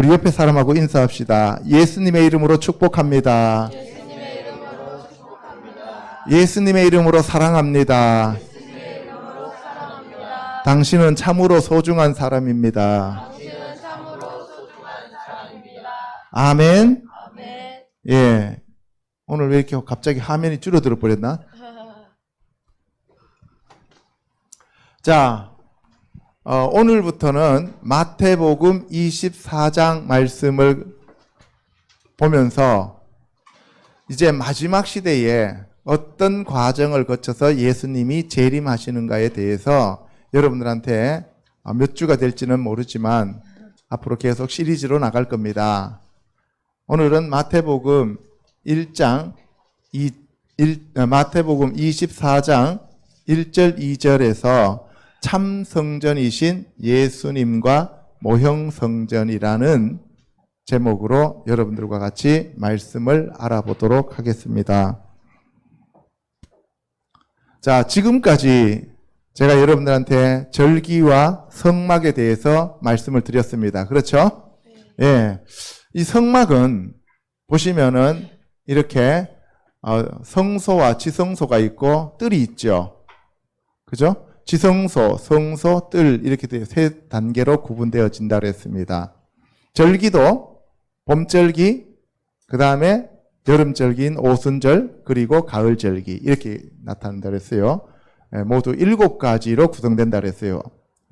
우리 옆에 사람하고 인사합시다. 예수님의 이름으로 축복합니다. 예수님의 이름으로 사랑합니다. 당신은 참으로 소중한 사람입니다. 아멘. 예. 오늘 왜 이렇게 갑자기 화면이 줄어들어 버렸나? 자, 오늘부터는 마태복음 24장 말씀을 보면서 이제 마지막 시대에 어떤 과정을 거쳐서 예수님이 재림하시는가에 대해서 여러분들한테 몇 주가 될지는 모르지만 앞으로 계속 시리즈로 나갈 겁니다. 오늘은 마태복음 24장 1절 2절에서 참 성전이신 예수님과 모형 성전이라는 제목으로 여러분들과 같이 말씀을 알아보도록 하겠습니다. 자, 지금까지 제가 여러분들한테 절기와 성막에 대해서 말씀을 드렸습니다. 그렇죠? 예. 이 성막은 보시면은 이렇게 성소와 지성소가 있고 뜰이 있죠. 그죠? 지성소, 성소, 뜰 이렇게 세 단계로 구분되어진다 그랬습니다. 절기도 봄절기, 그 다음에 여름절기인 오순절, 그리고 가을절기 이렇게 나타난다 그랬어요. 모두 7가지로 구성된다 그랬어요.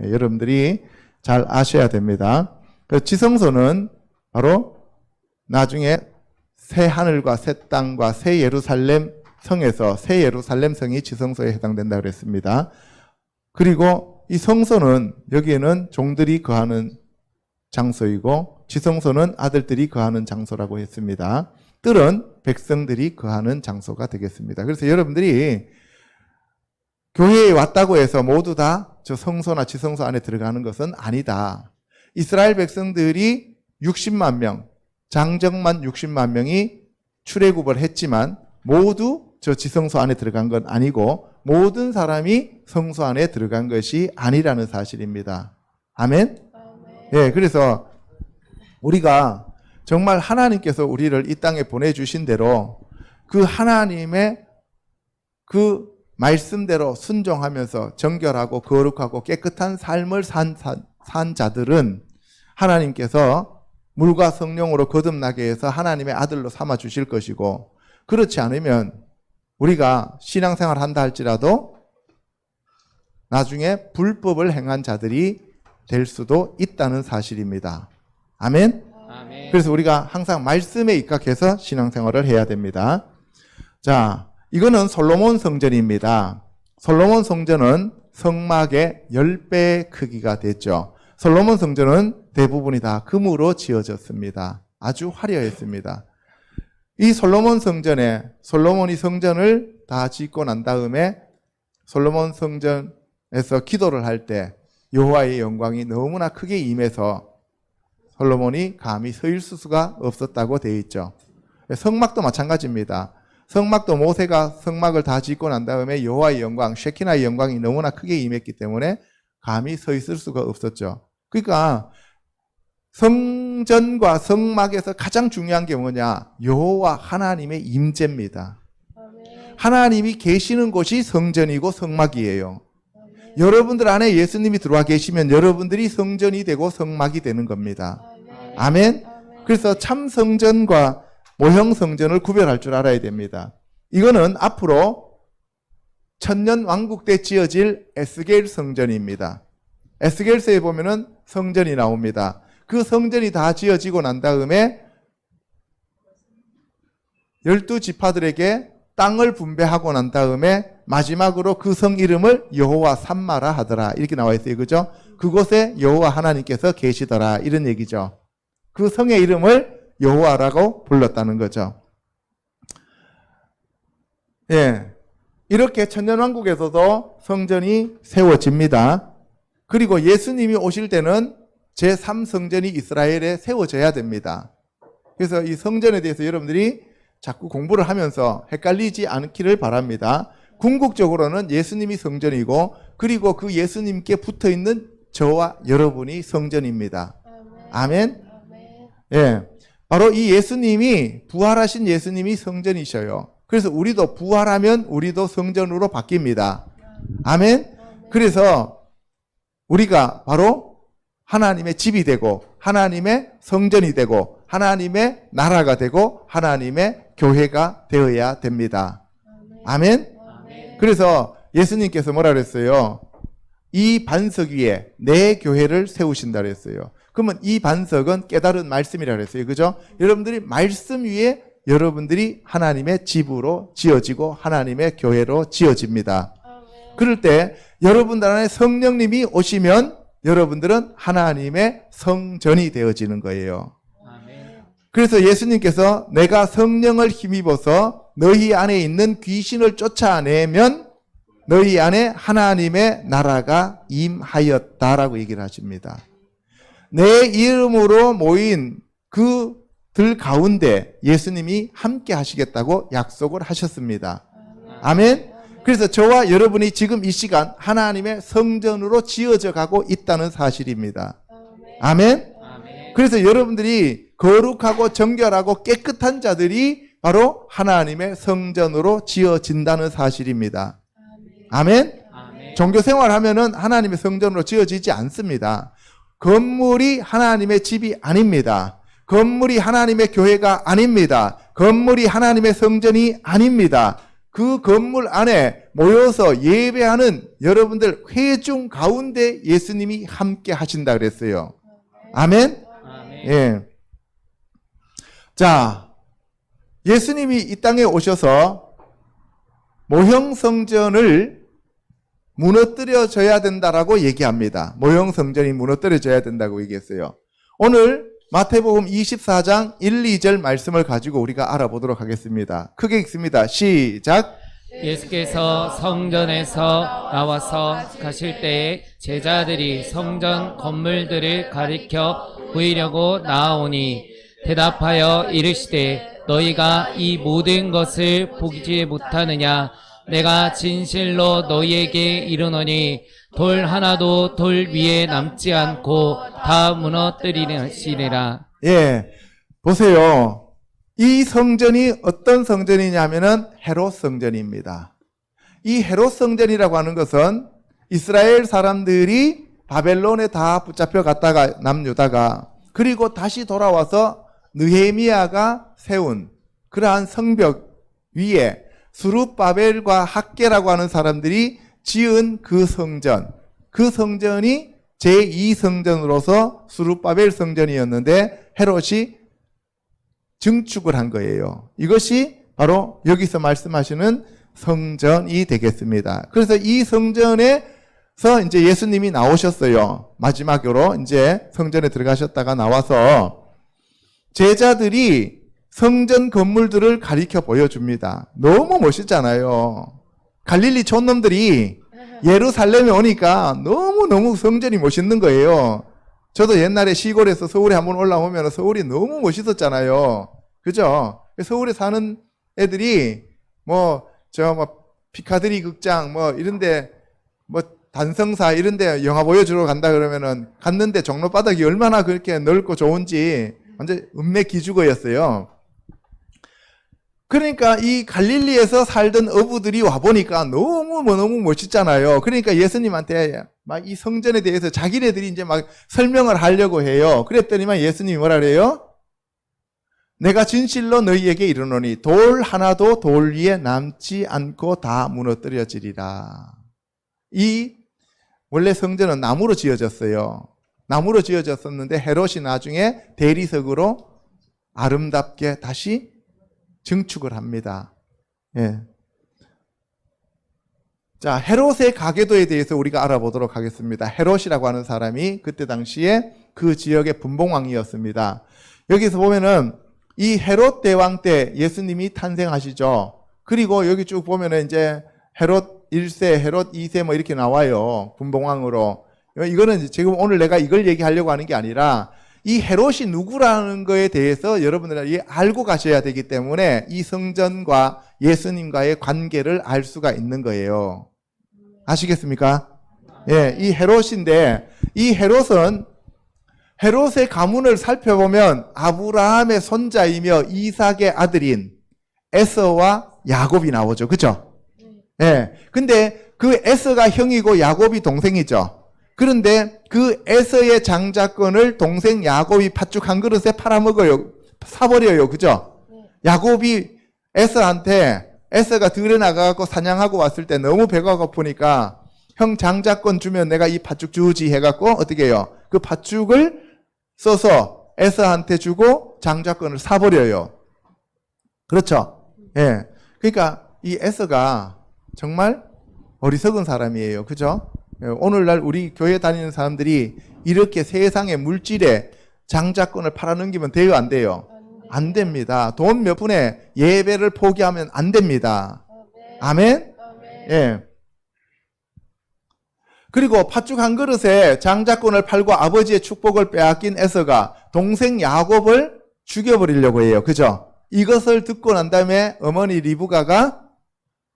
여러분들이 잘 아셔야 됩니다. 지성소는 바로 나중에 새 하늘과 새 땅과 새 예루살렘 성에서 새 예루살렘 성이 지성소에 해당된다 그랬습니다. 그리고 이 성소는 여기에는 종들이 거하는 장소이고 지성소는 아들들이 거하는 장소라고 했습니다. 뜰은 백성들이 거하는 장소가 되겠습니다. 그래서 여러분들이 교회에 왔다고 해서 모두 다 저 성소나 지성소 안에 들어가는 것은 아니다. 이스라엘 백성들이 60만 명, 장정만 60만 명이 출애굽을 했지만 모두 저 지성소 안에 들어간 건 아니고 모든 사람이 성소 안에 들어간 것이 아니라는 사실입니다. 아멘? 예, 그래서 우리가 정말 하나님께서 우리를 이 땅에 보내주신 대로 그 하나님의 그 말씀대로 순종하면서 정결하고 거룩하고 깨끗한 삶을 산 자들은 하나님께서 물과 성령으로 거듭나게 해서 하나님의 아들로 삼아 주실 것이고, 그렇지 않으면 우리가 신앙생활 한다 할지라도 나중에 불법을 행한 자들이 될 수도 있다는 사실입니다. 아멘? 아멘. 그래서 우리가 항상 말씀에 입각해서 신앙생활을 해야 됩니다. 자, 이거는 솔로몬 성전입니다. 솔로몬 성전은 성막의 10배 크기가 됐죠. 솔로몬 성전은 대부분이 다 금으로 지어졌습니다. 아주 화려했습니다. 이 솔로몬 성전에 솔로몬이 성전을 다 짓고 난 다음에 솔로몬 성전에서 기도를 할 때 여호와의 영광이 너무나 크게 임해서 솔로몬이 감히 서 있을 수가 없었다고 되어 있죠. 성막도 마찬가지입니다. 성막도 모세가 성막을 다 짓고 난 다음에 여호와의 영광, 쉐키나의 영광이 너무나 크게 임했기 때문에 감히 서 있을 수가 없었죠. 그러니까 성전과 성막에서 가장 중요한 게 뭐냐? 여호와 하나님의 임재입니다. 하나님이 계시는 곳이 성전이고 성막이에요. 여러분들 안에 예수님이 들어와 계시면 여러분들이 성전이 되고 성막이 되는 겁니다. 아멘? 그래서 참 성전과 모형 성전을 구별할 줄 알아야 됩니다. 이거는 앞으로 천년 왕국 때 지어질 에스겔 성전입니다. 에스겔서에 보면은 성전이 나옵니다. 그 성전이 다 지어지고 난 다음에 12지파들에게 땅을 분배하고 난 다음에 마지막으로 그 성 이름을 여호와 삼마라 하더라. 이렇게 나와 있어요. 그죠? 그곳에 여호와 하나님께서 계시더라. 이런 얘기죠. 그 성의 이름을 여호와라고 불렀다는 거죠. 예. 이렇게 천년왕국에서도 성전이 세워집니다. 그리고 예수님이 오실 때는 제3성전이 이스라엘에 세워져야 됩니다. 그래서 이 성전에 대해서 여러분들이 자꾸 공부를 하면서 헷갈리지 않기를 바랍니다. 궁극적으로는 예수님이 성전이고, 그리고 그 예수님께 붙어있는 저와 여러분이 성전입니다. 아멘? 예. 바로 이 예수님이, 부활하신 예수님이 성전이셔요. 그래서 우리도 부활하면 우리도 성전으로 바뀝니다. 아멘? 그래서 우리가 바로 하나님의 집이 되고, 하나님의 성전이 되고, 하나님의 나라가 되고, 하나님의 교회가 되어야 됩니다. 아멘? 그래서 예수님께서 뭐라 그랬어요? 이 반석 위에 내 교회를 세우신다 그랬어요. 그러면 이 반석은 깨달은 말씀이라 그랬어요. 그죠? 여러분들이 말씀 위에 여러분들이 하나님의 집으로 지어지고 하나님의 교회로 지어집니다. 그럴 때 여러분들 안에 성령님이 오시면 여러분들은 하나님의 성전이 되어지는 거예요. 그래서 예수님께서 내가 성령을 힘입어서 너희 안에 있는 귀신을 쫓아내면 너희 안에 하나님의 나라가 임하였다라고 얘기를 하십니다. 내 이름으로 모인 그들 가운데 예수님이 함께 하시겠다고 약속을 하셨습니다. 아멘. 그래서 저와 여러분이 지금 이 시간 하나님의 성전으로 지어져 가고 있다는 사실입니다. 아멘. 그래서 여러분들이 거룩하고 정결하고 깨끗한 자들이 바로 하나님의 성전으로 지어진다는 사실입니다. 아멘. 종교 생활하면은 하나님의 성전으로 지어지지 않습니다. 건물이 하나님의 집이 아닙니다. 건물이 하나님의 교회가 아닙니다. 건물이 하나님의 성전이 아닙니다. 그 건물 안에 모여서 예배하는 여러분들 회중 가운데 예수님이 함께 하신다 그랬어요. 아멘? 예. 자, 예수님이 이 땅에 오셔서 모형 성전을 무너뜨려져야 된다라고 얘기합니다. 모형 성전이 무너뜨려져야 된다고 얘기했어요. 오늘 마태복음 24장 1, 2절 말씀을 가지고 우리가 알아보도록 하겠습니다. 크게 읽습니다. 시작. 예수께서 성전에서 나와서 가실 때에 제자들이 성전 건물들을 가리켜 보이려고 나아오니 대답하여 이르시되 너희가 이 모든 것을 보지 못하느냐? 내가 진실로 너희에게 이르노니 돌 하나도 돌 위에 남지 않고 다 무너뜨리시리라. 예, 보세요. 이 성전이 어떤 성전이냐면은 헤롯 성전입니다. 이 헤롯 성전이라고 하는 것은 이스라엘 사람들이 바벨론에 다 붙잡혀 갔다가 남유다가 그리고 다시 돌아와서 느헤미야가 세운 그러한 성벽 위에 스룹바벨과 학개라고 하는 사람들이 지은 그 성전이 제2성전으로서 스룹바벨 성전이었는데 헤롯이 증축을 한 거예요. 이것이 바로 여기서 말씀하시는 성전이 되겠습니다. 그래서 이 성전에서 이제 예수님이 나오셨어요. 마지막으로 이제 성전에 들어가셨다가 나와서 제자들이 성전 건물들을 가리켜 보여줍니다. 너무 멋있잖아요. 갈릴리 촌놈들이 예루살렘에 오니까 너무너무 성전이 멋있는 거예요. 저도 옛날에 시골에서 서울에 한번 올라오면 서울이 너무 멋있었잖아요. 그죠? 서울에 사는 애들이 피카드리 극장 이런데 단성사 이런데 영화 보여주러 간다 그러면은 갔는데 종로바닥이 얼마나 그렇게 넓고 좋은지 완전 은매 기죽어였어요. 그러니까 이 갈릴리에서 살던 어부들이 와보니까 너무 멋있잖아요. 그러니까 예수님한테 막 이 성전에 대해서 자기네들이 이제 막 설명을 하려고 해요. 그랬더니만 예수님이 뭐라 그래요? 내가 진실로 너희에게 이르노니 돌 하나도 돌 위에 남지 않고 다 무너뜨려지리라. 이 원래 성전은 나무로 지어졌어요. 나무로 지어졌었는데 헤롯이 나중에 대리석으로 아름답게 다시 증축을 합니다. 예. 자, 헤롯의 가계도에 대해서 우리가 알아보도록 하겠습니다. 헤롯이라고 하는 사람이 그때 당시에 그 지역의 분봉왕이었습니다. 여기서 보면은 이 헤롯 대왕 때 예수님이 탄생하시죠. 그리고 여기 쭉 보면은 이제 헤롯 1세, 헤롯 2세 이렇게 나와요. 분봉왕으로. 이거는 지금 오늘 내가 이걸 얘기하려고 하는 게 아니라 이 헤롯이 누구라는 거에 대해서 여러분들이 알고 가셔야 되기 때문에 이 성전과 예수님과의 관계를 알 수가 있는 거예요. 아시겠습니까? 예, 이 헤롯인데 이 헤롯은 헤롯의 가문을 살펴보면 아브라함의 손자이며 이삭의 아들인 에서와 야곱이 나오죠. 그죠? 예. 근데 그 에서가 형이고 야곱이 동생이죠. 그런데 그 에서의 장자권을 동생 야곱이 팥죽 한 그릇에 팔아먹어요. 사버려요. 그죠? 야곱이 에서가 들에 나가고 사냥하고 왔을 때 너무 배가 고프니까 형 장자권 주면 내가 이 팥죽 주지 해갖고 어떻게 해요? 그 팥죽을 써서 에서한테 주고 장자권을 사버려요. 그렇죠? 예. 그러니까 이 에서가 정말 어리석은 사람이에요. 그죠? 예. 오늘날 우리 교회 다니는 사람들이 이렇게 세상의 물질에 장자권을 팔아넘기면 돼요? 안 돼요? 안 됩니다. 돈 몇 푼에 예배를 포기하면 안 됩니다. 아멘? 예. 그리고 팥죽 한 그릇에 장자권을 팔고 아버지의 축복을 빼앗긴 에서가 동생 야곱을 죽여버리려고 해요. 그죠? 이것을 듣고 난 다음에 어머니 리브가가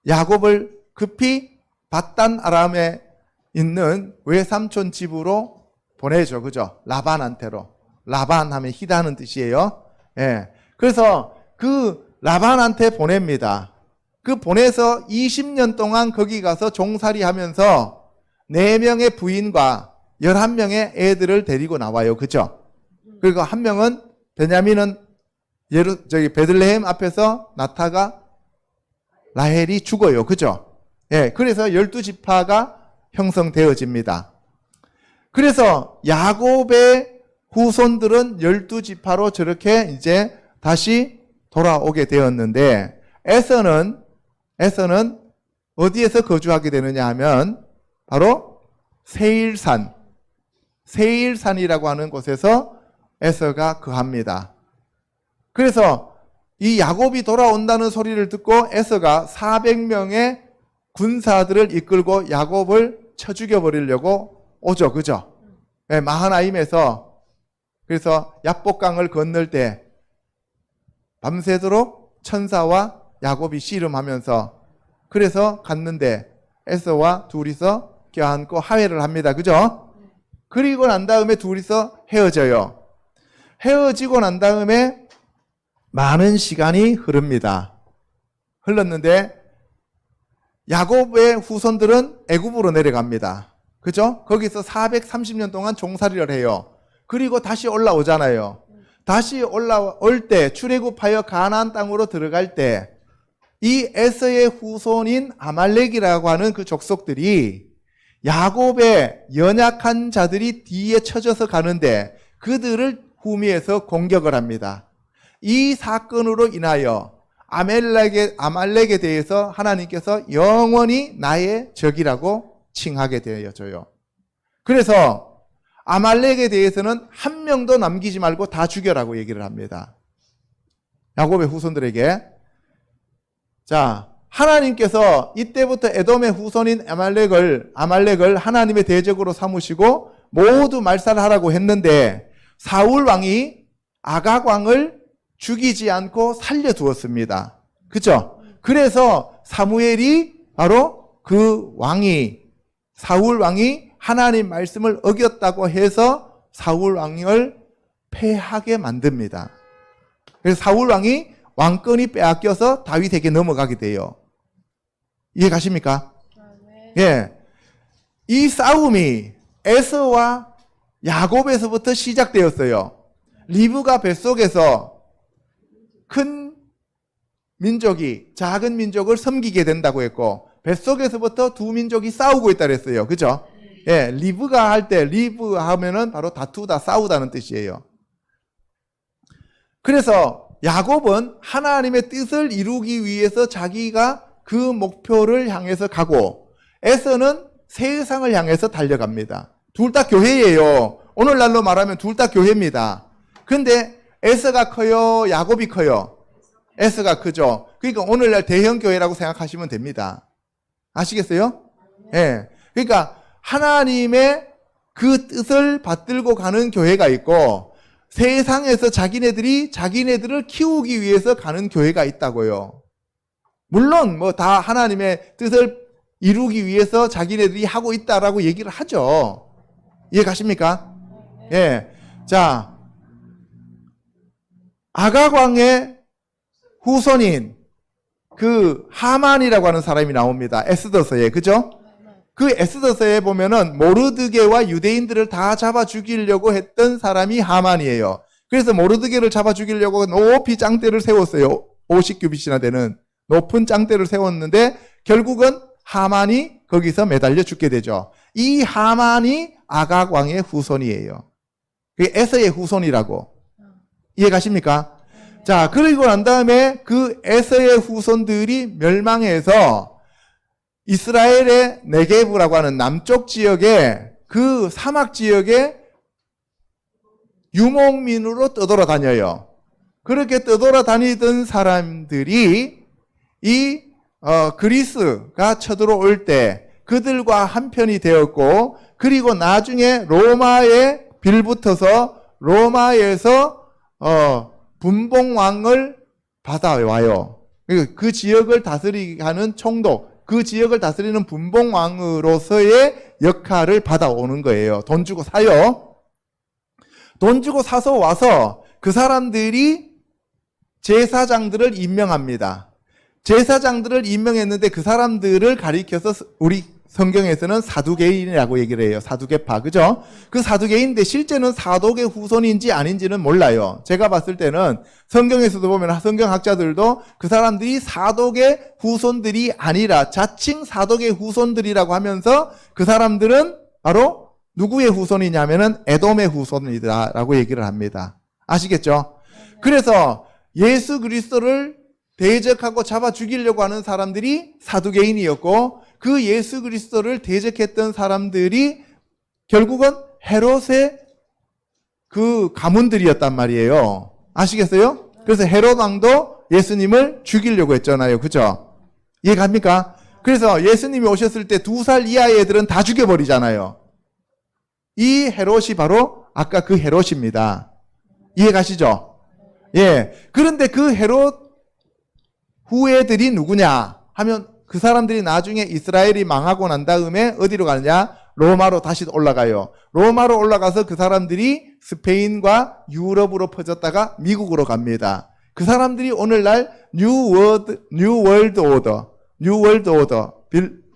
야곱을 급히 밧단 아람에 있는 외삼촌 집으로 보내죠. 그죠? 라반한테로. 라반 하면 희다는 뜻이에요. 예. 그래서 그 라반한테 보냅니다. 그 보내서 20년 동안 거기 가서 종살이 하면서 4명의 부인과 11명의 애들을 데리고 나와요. 그죠? 그리고 한 명은 베냐민은 베들레헴 앞에서 나타가 라헬이 죽어요. 그죠? 예. 그래서 12지파가 형성되어집니다. 그래서 야곱의 후손들은 12지파로 저렇게 이제 다시 돌아오게 되었는데 에서는 어디에서 거주하게 되느냐 하면 바로 세일산이라고 하는 곳에서 에서가 거합니다. 그래서 이 야곱이 돌아온다는 소리를 듣고 에서가 400명의 군사들을 이끌고 야곱을 쳐 죽여버리려고 오죠. 그죠? 네, 마하나임에서 그래서 야복강을 건널 때 밤새도록 천사와 야곱이 씨름하면서 그래서 갔는데 에서와 둘이서 껴안고 화해를 합니다. 그죠? 그리고 난 다음에 둘이서 헤어져요. 헤어지고 난 다음에 많은 시간이 흐릅니다. 흘렀는데 야곱의 후손들은 애굽으로 내려갑니다. 그죠? 거기서 430년 동안 종살이를 해요. 그리고 다시 올라오잖아요. 다시 올라올 때 출애굽하여 가나안 땅으로 들어갈 때 이 에서의 후손인 아말렉이라고 하는 그 족속들이 야곱의 연약한 자들이 뒤에 쳐져서 가는데 그들을 후미에서 공격을 합니다. 이 사건으로 인하여 아말렉에 대해서 하나님께서 영원히 나의 적이라고 칭하게 되어져요. 그래서 아말렉에 대해서는 한 명도 남기지 말고 다 죽여라고 얘기를 합니다. 야곱의 후손들에게. 자, 하나님께서 이때부터 에돔의 후손인 아말렉을 하나님의 대적으로 삼으시고 모두 말살하라고 했는데 사울 왕이 아각 왕을 죽이지 않고 살려두었습니다. 그죠? 그래서 사무엘이 바로 사울 왕이 하나님 말씀을 어겼다고 해서 사울 왕을 패하게 만듭니다. 그래서 사울 왕이 왕권이 빼앗겨서 다윗에게 넘어가게 돼요. 이해 가십니까? 예. 이 싸움이 에서와 야곱에서부터 시작되었어요. 리브가 뱃속에서 큰 민족이 작은 민족을 섬기게 된다고 했고 뱃속에서부터 두 민족이 싸우고 있다 그랬어요. 그죠? 예, 리브가 할 때 리브 하면은 바로 다투다 싸우다는 뜻이에요. 그래서 야곱은 하나님의 뜻을 이루기 위해서 자기가 그 목표를 향해서 가고 에서는 세상을 향해서 달려갑니다. 둘 다 교회예요. 오늘날로 말하면 둘 다 교회입니다. 근데 에서가 커요? 야곱이 커요? 에서가 크죠. 그러니까 오늘날 대형 교회라고 생각하시면 됩니다. 아시겠어요? 예. 그러니까 하나님의 그 뜻을 받들고 가는 교회가 있고 세상에서 자기네들을 키우기 위해서 가는 교회가 있다고요. 물론 뭐 다 하나님의 뜻을 이루기 위해서 자기네들이 하고 있다라고 얘기를 하죠. 이해 가십니까? 예. 자, 아각 왕의 후손인 그 하만이라고 하는 사람이 나옵니다. 에스더서에. 그죠? 그 에스더서에 보면은 모르드게와 유대인들을 다 잡아 죽이려고 했던 사람이 하만이에요. 그래서 모르드게를 잡아 죽이려고 높이 짱대를 세웠어요. 50규빗이나 되는 높은 짱대를 세웠는데 결국은 하만이 거기서 매달려 죽게 되죠. 이 하만이 아각 왕의 후손이에요. 그게 에서의 후손이라고. 이해 가십니까? 자, 그리고 난 다음에 그 에서의 후손들이 멸망해서 이스라엘의 네게브라고 하는 남쪽 지역에 그 사막 지역에 유목민으로 떠돌아다녀요. 그렇게 떠돌아다니던 사람들이 이 그리스가 쳐들어올 때 그들과 한편이 되었고, 그리고 나중에 로마에 빌붙어서 로마에서 분봉왕을 받아와요. 그 지역을 다스리게 하는 총독, 그 지역을 다스리는 분봉왕으로서의 역할을 받아오는 거예요. 돈 주고 사요. 돈 주고 사서 와서 그 사람들이 제사장들을 임명합니다. 제사장들을 임명했는데 그 사람들을 가리켜서 우리 성경에서는 사두개인이라고 얘기를 해요. 사두개파, 그죠? 그 사두개인인데 실제는 사독의 후손인지 아닌지는 몰라요. 제가 봤을 때는 성경에서도 보면 성경학자들도 그 사람들이 사독의 후손들이 아니라 자칭 사독의 후손들이라고 하면서 그 사람들은 바로 누구의 후손이냐면은 에돔의 후손이다라고 얘기를 합니다. 아시겠죠? 그래서 예수 그리스도를 대적하고 잡아 죽이려고 하는 사람들이 사두개인이었고, 그 예수 그리스도를 대적했던 사람들이 결국은 헤롯의 그 가문들이었단 말이에요. 아시겠어요? 그래서 헤롯 왕도 예수님을 죽이려고 했잖아요. 그죠? 이해갑니까? 그래서 예수님이 오셨을 때 2살 이하의 애들은 다 죽여버리잖아요. 이 헤롯이 바로 아까 그 헤롯입니다. 이해가시죠? 예. 그런데 그 헤롯 후예들이 누구냐 하면 그 사람들이 나중에 이스라엘이 망하고 난 다음에 어디로 가느냐? 로마로 다시 올라가요. 로마로 올라가서 그 사람들이 스페인과 유럽으로 퍼졌다가 미국으로 갑니다. 그 사람들이 오늘날 뉴 월드 오더,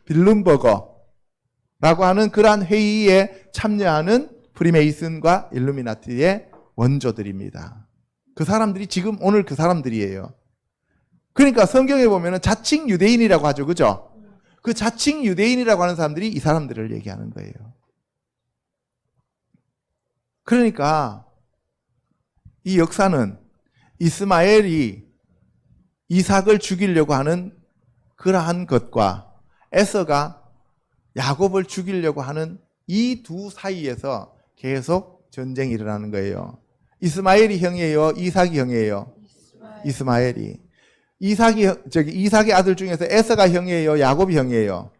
빌룸버거라고 하는 그러한 회의에 참여하는 프리메이슨과 일루미나티의 원조들입니다. 그 사람들이 지금 오늘 그 사람들이에요. 그러니까 성경에 보면은 자칭 유대인이라고 하죠. 그죠? 그 자칭 유대인이라고 하는 사람들이 이 사람들을 얘기하는 거예요. 그러니까 이 역사는 이스마엘이 이삭을 죽이려고 하는 그러한 것과 에서가 야곱을 죽이려고 하는 이 두 사이에서 계속 전쟁이 일어나는 거예요. 이스마엘이 형이에요? 이삭이 형이에요? 이스마엘이. 이삭의 아들 중에서 에서가 형이에요? 야곱이 형이에요?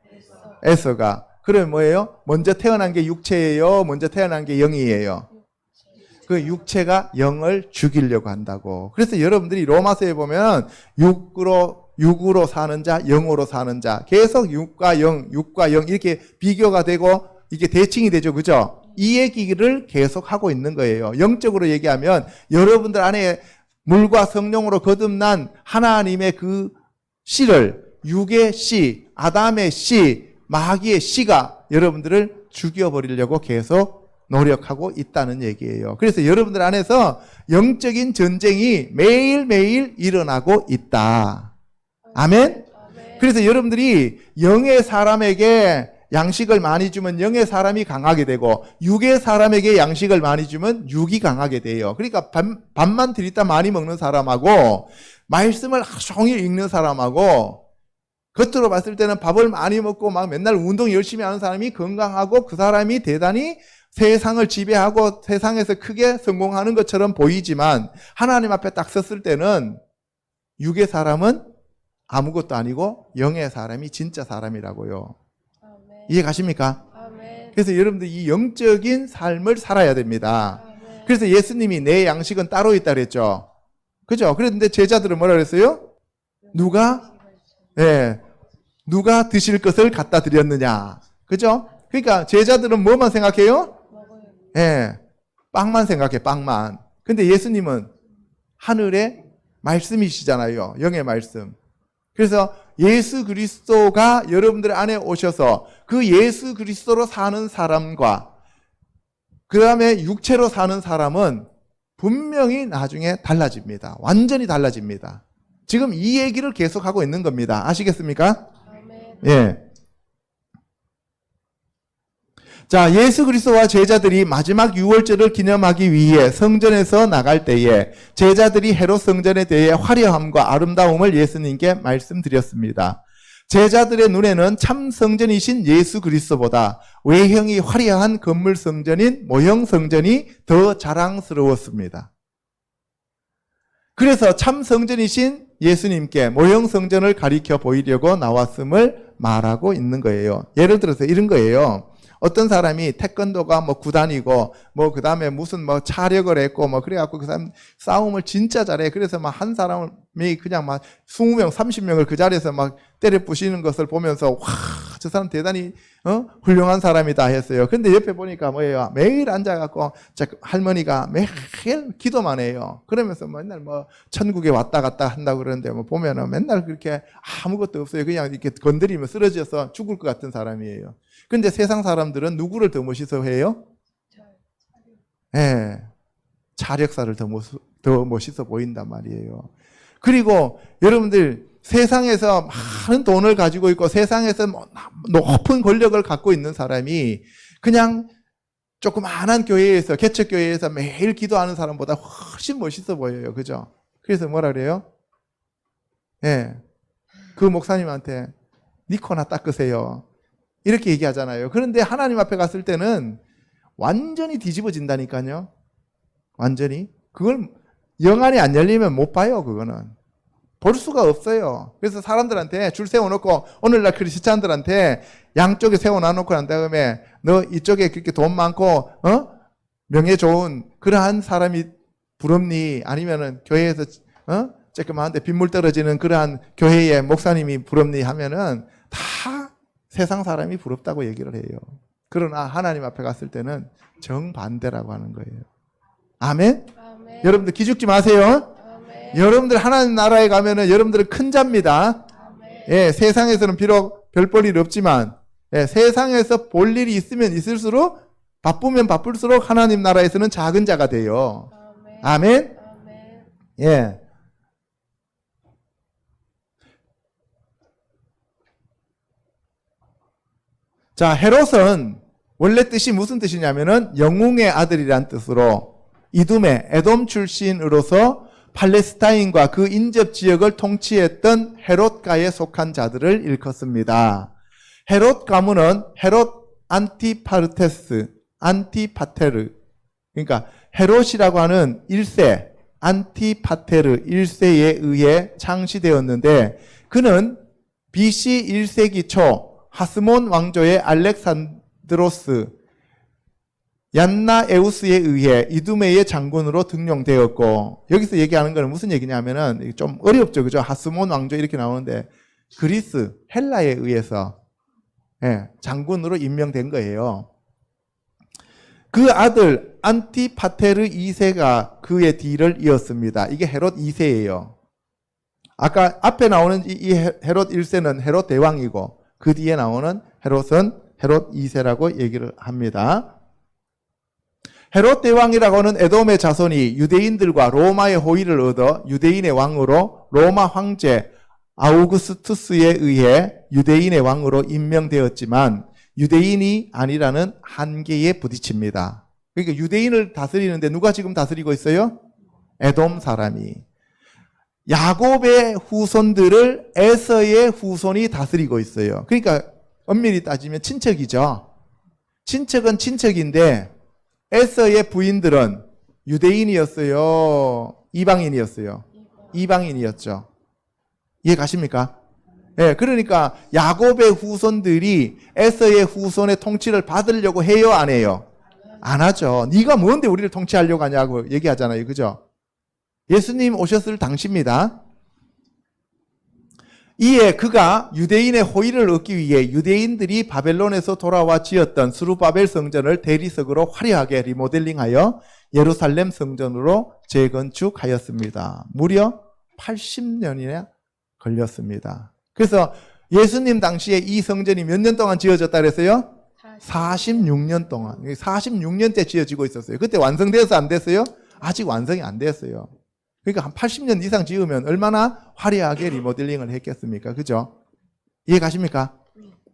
에서가. 그러면 뭐예요? 먼저 태어난 게 육체예요? 먼저 태어난 게 영이에요? 그 육체가 영을 죽이려고 한다고. 그래서 여러분들이 로마서에 보면 육으로 사는 자, 영으로 사는 자. 계속 육과 영 이렇게 비교가 되고 이게 대칭이 되죠. 그죠? 이 얘기를 계속 하고 있는 거예요. 영적으로 얘기하면 여러분들 안에 물과 성령으로 거듭난 하나님의 그 씨를, 육의 씨, 아담의 씨, 마귀의 씨가 여러분들을 죽여버리려고 계속 노력하고 있다는 얘기예요. 그래서 여러분들 안에서 영적인 전쟁이 매일매일 일어나고 있다. 아멘? 그래서 여러분들이 영의 사람에게 양식을 많이 주면 영의 사람이 강하게 되고, 육의 사람에게 양식을 많이 주면 육이 강하게 돼요. 그러니까 밥만 들이다 많이 먹는 사람하고 말씀을 하루 종일 읽는 사람하고, 겉으로 봤을 때는 밥을 많이 먹고 막 맨날 운동 열심히 하는 사람이 건강하고 그 사람이 대단히 세상을 지배하고 세상에서 크게 성공하는 것처럼 보이지만, 하나님 앞에 딱 섰을 때는 육의 사람은 아무것도 아니고 영의 사람이 진짜 사람이라고요. 이해 가십니까? 그래서 여러분들 이 영적인 삶을 살아야 됩니다. 그래서 예수님이 내 양식은 따로 있다 그랬죠. 그죠? 그런데 제자들은 뭐라 그랬어요? 누가 드실 것을 갖다 드렸느냐. 그죠? 그러니까 제자들은 뭐만 생각해요? 빵만 생각해, 빵만. 근데 예수님은 하늘의 말씀이시잖아요. 영의 말씀. 그래서 예수 그리스도가 여러분들 안에 오셔서 그 예수 그리스도로 사는 사람과 그 다음에 육체로 사는 사람은 분명히 나중에 달라집니다. 완전히 달라집니다. 지금 이 얘기를 계속하고 있는 겁니다. 아시겠습니까? 예. 자, 예수 그리스도와 제자들이 마지막 유월절을 기념하기 위해 성전에서 나갈 때에 제자들이 헤롯 성전에 대해 화려함과 아름다움을 예수님께 말씀드렸습니다. 제자들의 눈에는 참 성전이신 예수 그리스도보다 외형이 화려한 건물 성전인 모형 성전이 더 자랑스러웠습니다. 그래서 참 성전이신 예수님께 모형 성전을 가리켜 보이려고 나왔음을 말하고 있는 거예요. 예를 들어서 이런 거예요. 어떤 사람이 태권도가 뭐 구단이고 뭐 그다음에 무슨 뭐 차력을 했고 뭐 그래갖고 그 사람 싸움을 진짜 잘해. 그래서 막 한 사람이 그냥 막 20명, 30명을 그 자리에서 막 때려 부시는 것을 보면서 와, 저 사람 대단히 훌륭한 사람이다 했어요. 근데 옆에 보니까 뭐예요? 매일 앉아갖고 할머니가 매일 기도만 해요. 그러면서 맨날 뭐 천국에 왔다 갔다 한다고 그러는데 뭐 보면은 맨날 그렇게 아무것도 없어요. 그냥 이렇게 건드리면 쓰러져서 죽을 것 같은 사람이에요. 근데 세상 사람들은 누구를 더 멋있어 해요? 예. 차력사를 더 멋있어 보인단 말이에요. 그리고 여러분들 세상에서 많은 돈을 가지고 있고 세상에서 높은 권력을 갖고 있는 사람이 그냥 조그마한 교회에서 개척교회에서 매일 기도하는 사람보다 훨씬 멋있어 보여요. 그죠? 그래서 뭐라 그래요? 예. 그 목사님한테 니 코나 닦으세요. 이렇게 얘기하잖아요. 그런데 하나님 앞에 갔을 때는 완전히 뒤집어진다니까요. 완전히. 그걸 영안이 안 열리면 못 봐요. 그거는. 볼 수가 없어요. 그래서 사람들한테 줄 세워놓고 오늘날 크리스찬들한테 양쪽에 세워놔놓고 난 다음에 너 이쪽에 그렇게 돈 많고 명예 좋은 그러한 사람이 부럽니? 아니면은 교회에서 조그마한데 빗물 떨어지는 그러한 교회의 목사님이 부럽니? 하면은 다 세상 사람이 부럽다고 얘기를 해요. 그러나 하나님 앞에 갔을 때는 정반대라고 하는 거예요. 아멘? 아멘. 여러분들 기죽지 마세요. 아멘. 여러분들 하나님 나라에 가면은 여러분들은 큰 자입니다. 아멘. 예, 세상에서는 비록 별 볼 일 없지만 예, 세상에서 볼 일이 있으면 있을수록 바쁘면 바쁠수록 하나님 나라에서는 작은 자가 돼요. 아멘. 아멘? 아멘. 예. 자, 헤롯은 원래 뜻이 무슨 뜻이냐면은 영웅의 아들이란 뜻으로 이둠의 에돔 출신으로서 팔레스타인과 그 인접 지역을 통치했던 헤롯가에 속한 자들을 일컫습니다. 헤롯 가문은 헤롯 안티파르테스, 안티파테르, 그러니까 헤롯이라고 하는 1세, 안티파테르 1세에 의해 창시되었는데 그는 BC 1세기 초 하스몬 왕조의 알렉산드로스 얀나에우스에 의해 이두메의 장군으로 등용되었고, 여기서 얘기하는 거는 무슨 얘기냐면은 좀 어렵죠, 그죠? 하스몬 왕조 이렇게 나오는데 그리스 헬라에 의해서 장군으로 임명된 거예요. 그 아들 안티파테르 2세가 그의 뒤를 이었습니다. 이게 헤롯 2세예요. 아까 앞에 나오는 이 헤롯 1세는 헤롯 대왕이고 그 뒤에 나오는 헤롯은 헤롯 2세라고 얘기를 합니다. 헤롯 대왕이라고는 에돔의 자손이 유대인들과 로마의 호의를 얻어 유대인의 왕으로 로마 황제 아우구스투스에 의해 유대인의 왕으로 임명되었지만 유대인이 아니라는 한계에 부딪힙니다. 그러니까 유대인을 다스리는데 누가 지금 다스리고 있어요? 에돔 사람이. 야곱의 후손들을 에서의 후손이 다스리고 있어요. 그러니까 엄밀히 따지면 친척이죠. 친척은 친척인데 에서의 부인들은 유대인이었어요? 이방인이었어요? 이방인이었죠. 이해 가십니까? 예, 그러니까 야곱의 후손들이 에서의 후손의 통치를 받으려고 해요, 안 해요? 안 하죠. 네가 뭔데 우리를 통치하려고 하냐고 얘기하잖아요. 그죠? 예수님 오셨을 당시입니다. 이에 그가 유대인의 호의를 얻기 위해 유대인들이 바벨론에서 돌아와 지었던 스루바벨 성전을 대리석으로 화려하게 리모델링하여 예루살렘 성전으로 재건축하였습니다. 무려 80년이나 걸렸습니다. 그래서 예수님 당시에 이 성전이 몇 년 동안 지어졌다 그랬어요? 46년 동안. 46년 때 지어지고 있었어요. 그때 완성되어서 안 됐어요? 아직 완성이 안 됐어요. 그러니까 한 80년 이상 지으면 얼마나 화려하게 리모델링을 했겠습니까? 그죠? 이해 가십니까?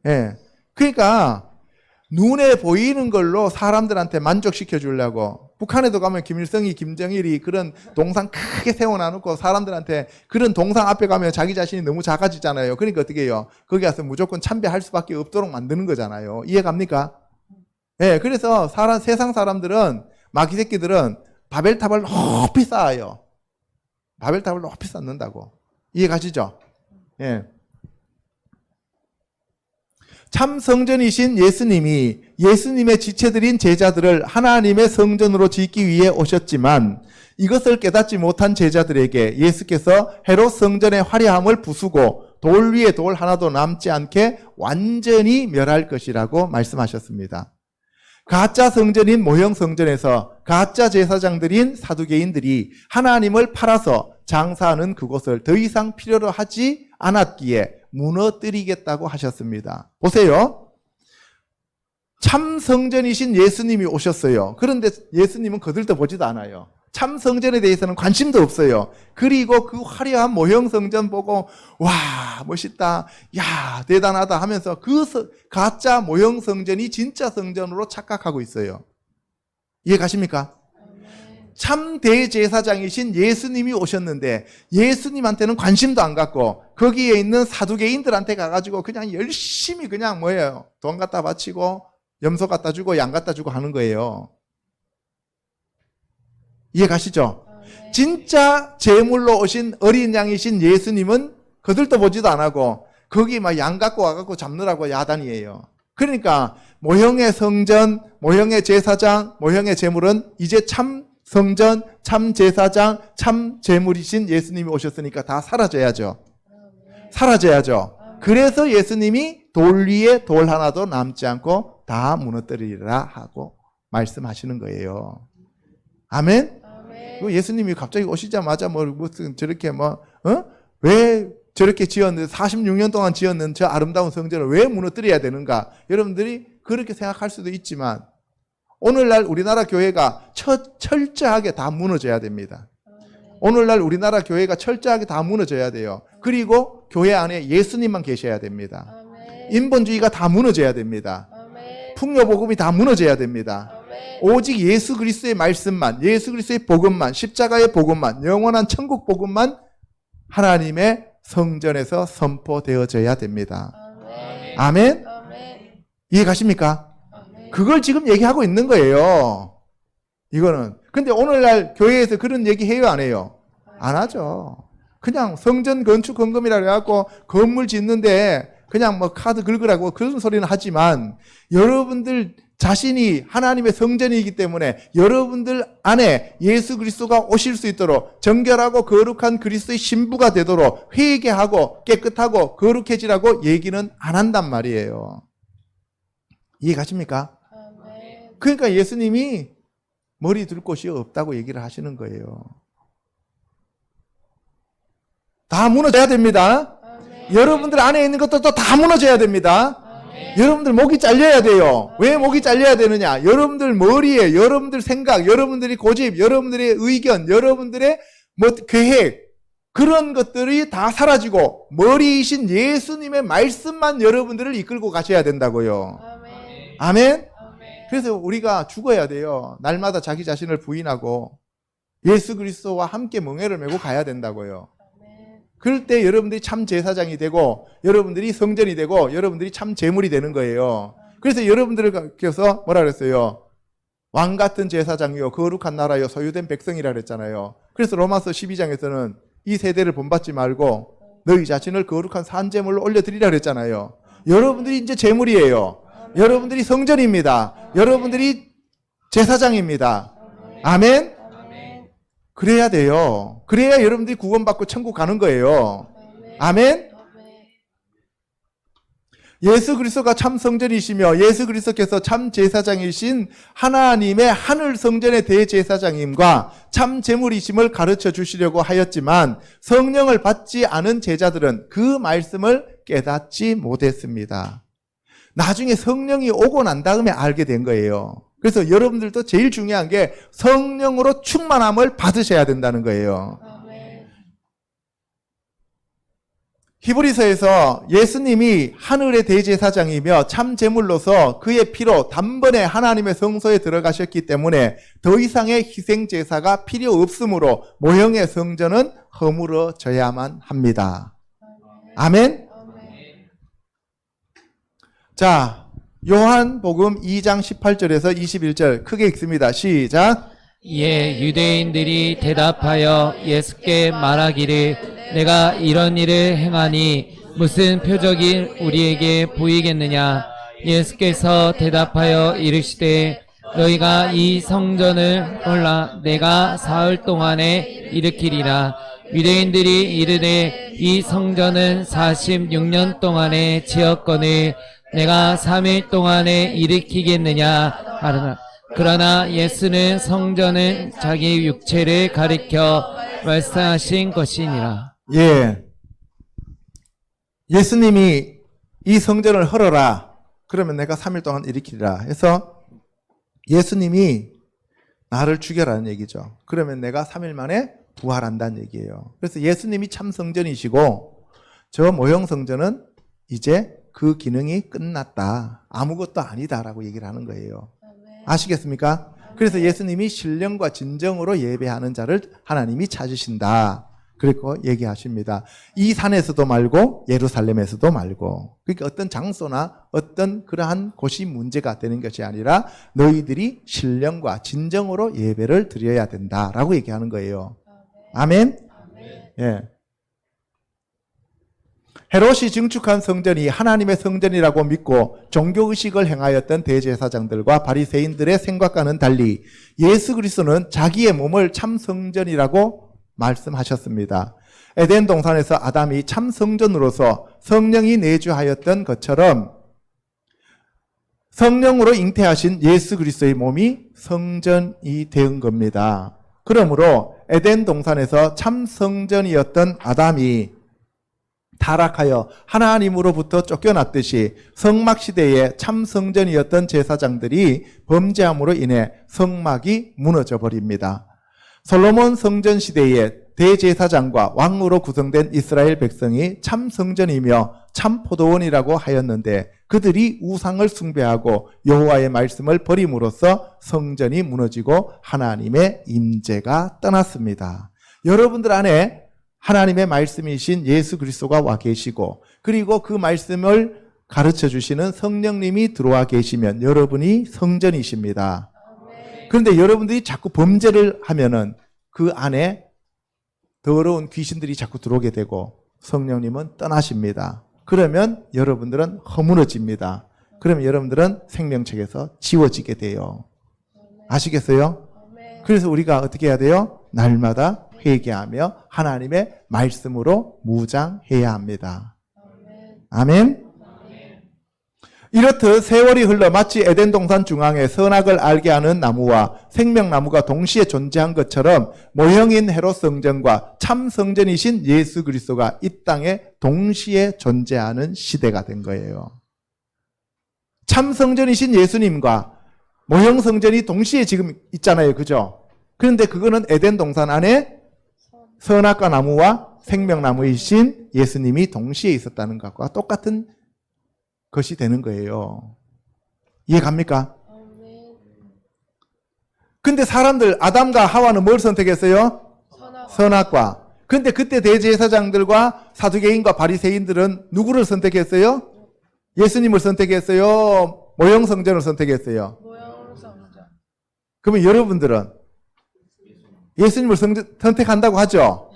예. 그러니까 눈에 보이는 걸로 사람들한테 만족시켜 주려고, 북한에도 가면 김일성이, 김정일이 그런 동상 크게 세워놔놓고 사람들한테, 그런 동상 앞에 가면 자기 자신이 너무 작아지잖아요. 그러니까 어떻게 해요? 거기 가서 무조건 참배할 수밖에 없도록 만드는 거잖아요. 이해 갑니까? 예. 그래서 세상 사람들은, 마귀 새끼들은 바벨탑을 높이 쌓아요. 바벨탑을 높이 쌓는다고. 이해 가시죠? 예. 참 성전이신 예수님이 예수님의 지체들인 제자들을 하나님의 성전으로 짓기 위해 오셨지만, 이것을 깨닫지 못한 제자들에게 예수께서 헤롯 성전의 화려함을 부수고 돌 위에 돌 하나도 남지 않게 완전히 멸할 것이라고 말씀하셨습니다. 가짜 성전인 모형 성전에서 가짜 제사장들인 사두개인들이 하나님을 팔아서 장사하는 그곳을 더 이상 필요로 하지 않았기에 무너뜨리겠다고 하셨습니다. 보세요. 참 성전이신 예수님이 오셨어요. 그런데 예수님은 거들떠보지도 않아요. 참 성전에 대해서는 관심도 없어요. 그리고 그 화려한 모형 성전 보고 와 멋있다, 야 대단하다 하면서 그 가짜 모형 성전이 진짜 성전으로 착각하고 있어요. 이해 가십니까? 참 대제사장이신 예수님이 오셨는데 예수님한테는 관심도 안 갖고 거기에 있는 사두개인들한테 가가지고 그냥 열심히 그냥 뭐예요? 돈 갖다 바치고 염소 갖다 주고 양 갖다 주고 하는 거예요. 이해 가시죠? 진짜 제물로 오신 어린 양이신 예수님은 거들떠보지도 안 하고 거기 막 양 갖고 와갖고 잡느라고 야단이에요. 그러니까 모형의 성전, 모형의 제사장, 모형의 제물은 이제 참 성전, 참 제사장, 참 제물이신 예수님이 오셨으니까 다 사라져야죠. 사라져야죠. 그래서 예수님이 돌 위에 돌 하나도 남지 않고 다 무너뜨리리라 하고 말씀하시는 거예요. 아멘? 예수님이 갑자기 오시자마자 무슨 저렇게 왜 저렇게 지었는데 46년 동안 지었는 저 아름다운 성전을 왜 무너뜨려야 되는가? 여러분들이 그렇게 생각할 수도 있지만 오늘날 우리나라 교회가 철저하게 다 무너져야 됩니다. 오늘날 우리나라 교회가 철저하게 다 무너져야 돼요. 그리고 교회 안에 예수님만 계셔야 됩니다. 인본주의가 다 무너져야 됩니다. 풍요복음이 다 무너져야 됩니다. 오직 예수 그리스도의 말씀만, 예수 그리스도의 복음만, 십자가의 복음만, 영원한 천국 복음만 하나님의 성전에서 선포되어져야 됩니다. 아멘? 이해 가십니까? 그걸 지금 얘기하고 있는 거예요. 이거는. 근데 오늘날 교회에서 그런 얘기 해요, 안 해요? 안 하죠. 그냥 성전 건축 헌금이라 해갖고 건물 짓는데 그냥 카드 긁으라고 그런 소리는 하지만 여러분들 자신이 하나님의 성전이기 때문에 여러분들 안에 예수 그리스도가 오실 수 있도록 정결하고 거룩한 그리스도의 신부가 되도록 회개하고 깨끗하고 거룩해지라고 얘기는 안 한단 말이에요. 이해 가십니까? 그러니까 예수님이 머리 둘 곳이 없다고 얘기를 하시는 거예요. 다 무너져야 됩니다. 여러분들 안에 있는 것도 다 무너져야 됩니다. 여러분들 목이 잘려야 돼요. 왜 목이 잘려야 되느냐? 여러분들 머리에, 여러분들 생각, 여러분들이 고집, 여러분들의 의견, 여러분들의 계획, 그런 것들이 다 사라지고 머리이신 예수님의 말씀만 여러분들을 이끌고 가셔야 된다고요. 아멘? 그래서 우리가 죽어야 돼요. 날마다 자기 자신을 부인하고 예수 그리스도와 함께 멍에를 메고 가야 된다고요. 그럴 때 여러분들이 참 제사장이 되고 여러분들이 성전이 되고 여러분들이 참 제물이 되는 거예요. 그래서 여러분들을 께서 뭐라 그랬어요? 왕 같은 제사장이요 거룩한 나라요 소유된 백성이라 그랬잖아요. 그래서 로마서 12장에서는 이 세대를 본받지 말고 너희 자신을 거룩한 산제물로 올려드리라 그랬잖아요. 여러분들이 이제 제물이에요. 여러분들이 성전입니다. 여러분들이 제사장입니다. 아멘? 그래야 돼요. 그래야 여러분들이 구원받고 천국 가는 거예요. 아멘? 예수 그리스도가 참 성전이시며 예수 그리스도께서 참 제사장이신 하나님의 하늘 성전의 대제사장임과 참 제물이심을 가르쳐 주시려고 하였지만 성령을 받지 않은 제자들은 그 말씀을 깨닫지 못했습니다. 나중에 성령이 오고 난 다음에 알게 된 거예요. 그래서 여러분들도 제일 중요한 게 성령으로 충만함을 받으셔야 된다는 거예요. 히브리서에서 예수님이 하늘의 대제사장이며 참 제물로서 그의 피로 단번에 하나님의 성소에 들어가셨기 때문에 더 이상의 희생 제사가 필요 없으므로 모형의 성전은 허물어져야만 합니다. 아멘? 자, 요한복음 2장 18절에서 21절 크게 읽습니다. 시작. 이에 유대인들이 대답하여 예수께 말하기를 내가 이런 일을 행하니 무슨 표적이 우리에게 보이겠느냐. 예수께서 대답하여 이르시되 너희가 이 성전을 몰라 내가 사흘 동안에 일으키리라. 유대인들이 이르되 이 성전은 46년 동안에 지었거늘 내가 3일 동안에 일으키겠느냐 하르나. 그러나 예수는 성전은 자기 육체를 가리켜 말씀하신 것이니라. 예. 예수님이 이 성전을 헐어라. 그러면 내가 3일 동안 일으키리라 해서 예수님이 나를 죽여라는 얘기죠. 그러면 내가 3일 만에 부활한다는 얘기예요. 그래서 예수님이 참 성전이시고 저 모형 성전은 이제 그 기능이 끝났다. 아무것도 아니다라고 얘기를 하는 거예요. 아시겠습니까? 그래서 예수님이 신령과 진정으로 예배하는 자를 하나님이 찾으신다. 그리고 얘기하십니다. 이 산에서도 말고 예루살렘에서도 말고. 그러니까 어떤 장소나 어떤 그러한 곳이 문제가 되는 것이 아니라 너희들이 신령과 진정으로 예배를 드려야 된다라고 얘기하는 거예요. 아멘? 예. 헤롯이 증축한 성전이 하나님의 성전이라고 믿고 종교의식을 행하였던 대제사장들과 바리새인들의 생각과는 달리 예수 그리스도는 자기의 몸을 참 성전이라고 말씀하셨습니다. 에덴 동산에서 아담이 참 성전으로서 성령이 내주하였던 것처럼 성령으로 잉태하신 예수 그리스도의 몸이 성전이 된 겁니다. 그러므로 에덴 동산에서 참 성전이었던 아담이 타락하여 하나님으로부터 쫓겨났듯이 성막시대의 참 성전이었던 제사장들이 범죄함으로 인해 성막이 무너져 버립니다. 솔로몬 성전 시대에 대제사장과 왕으로 구성된 이스라엘 백성이 참 성전이며 참 포도원이라고 하였는데 그들이 우상을 숭배하고 여호와의 말씀을 버림으로써 성전이 무너지고 하나님의 임재가 떠났습니다. 여러분들 안에 하나님의 말씀이신 예수 그리스도가 와 계시고 그리고 그 말씀을 가르쳐 주시는 성령님이 들어와 계시면 여러분이 성전이십니다. 그런데 여러분들이 자꾸 범죄를 하면은 그 안에 더러운 귀신들이 자꾸 들어오게 되고 성령님은 떠나십니다. 그러면 여러분들은 허물어집니다. 그러면 여러분들은 생명책에서 지워지게 돼요. 아시겠어요? 그래서 우리가 어떻게 해야 돼요? 날마다 회개하며 하나님의 말씀으로 무장해야 합니다. 아멘. 이렇듯 세월이 흘러 마치 에덴 동산 중앙에 선악을 알게 하는 나무와 생명나무가 동시에 존재한 것처럼 모형인 헤롯 성전과 참 성전이신 예수 그리스도가 이 땅에 동시에 존재하는 시대가 된 거예요. 참 성전이신 예수님과 모형 성전이 동시에 지금 있잖아요. 그죠? 그런데 그거는 에덴 동산 안에 선악과 나무와 생명나무이신 예수님이 동시에 있었다는 것과 똑같은 것이 되는 거예요. 이해 갑니까? 근데 사람들 아담과 하와는 뭘 선택했어요? 선악과. 근데 그때 대제사장들과 사두개인과 바리새인들은 누구를 선택했어요? 예수님을 선택했어요? 모형 성전을 선택했어요? 그러면 여러분들은 예수님을 선택한다고 하죠?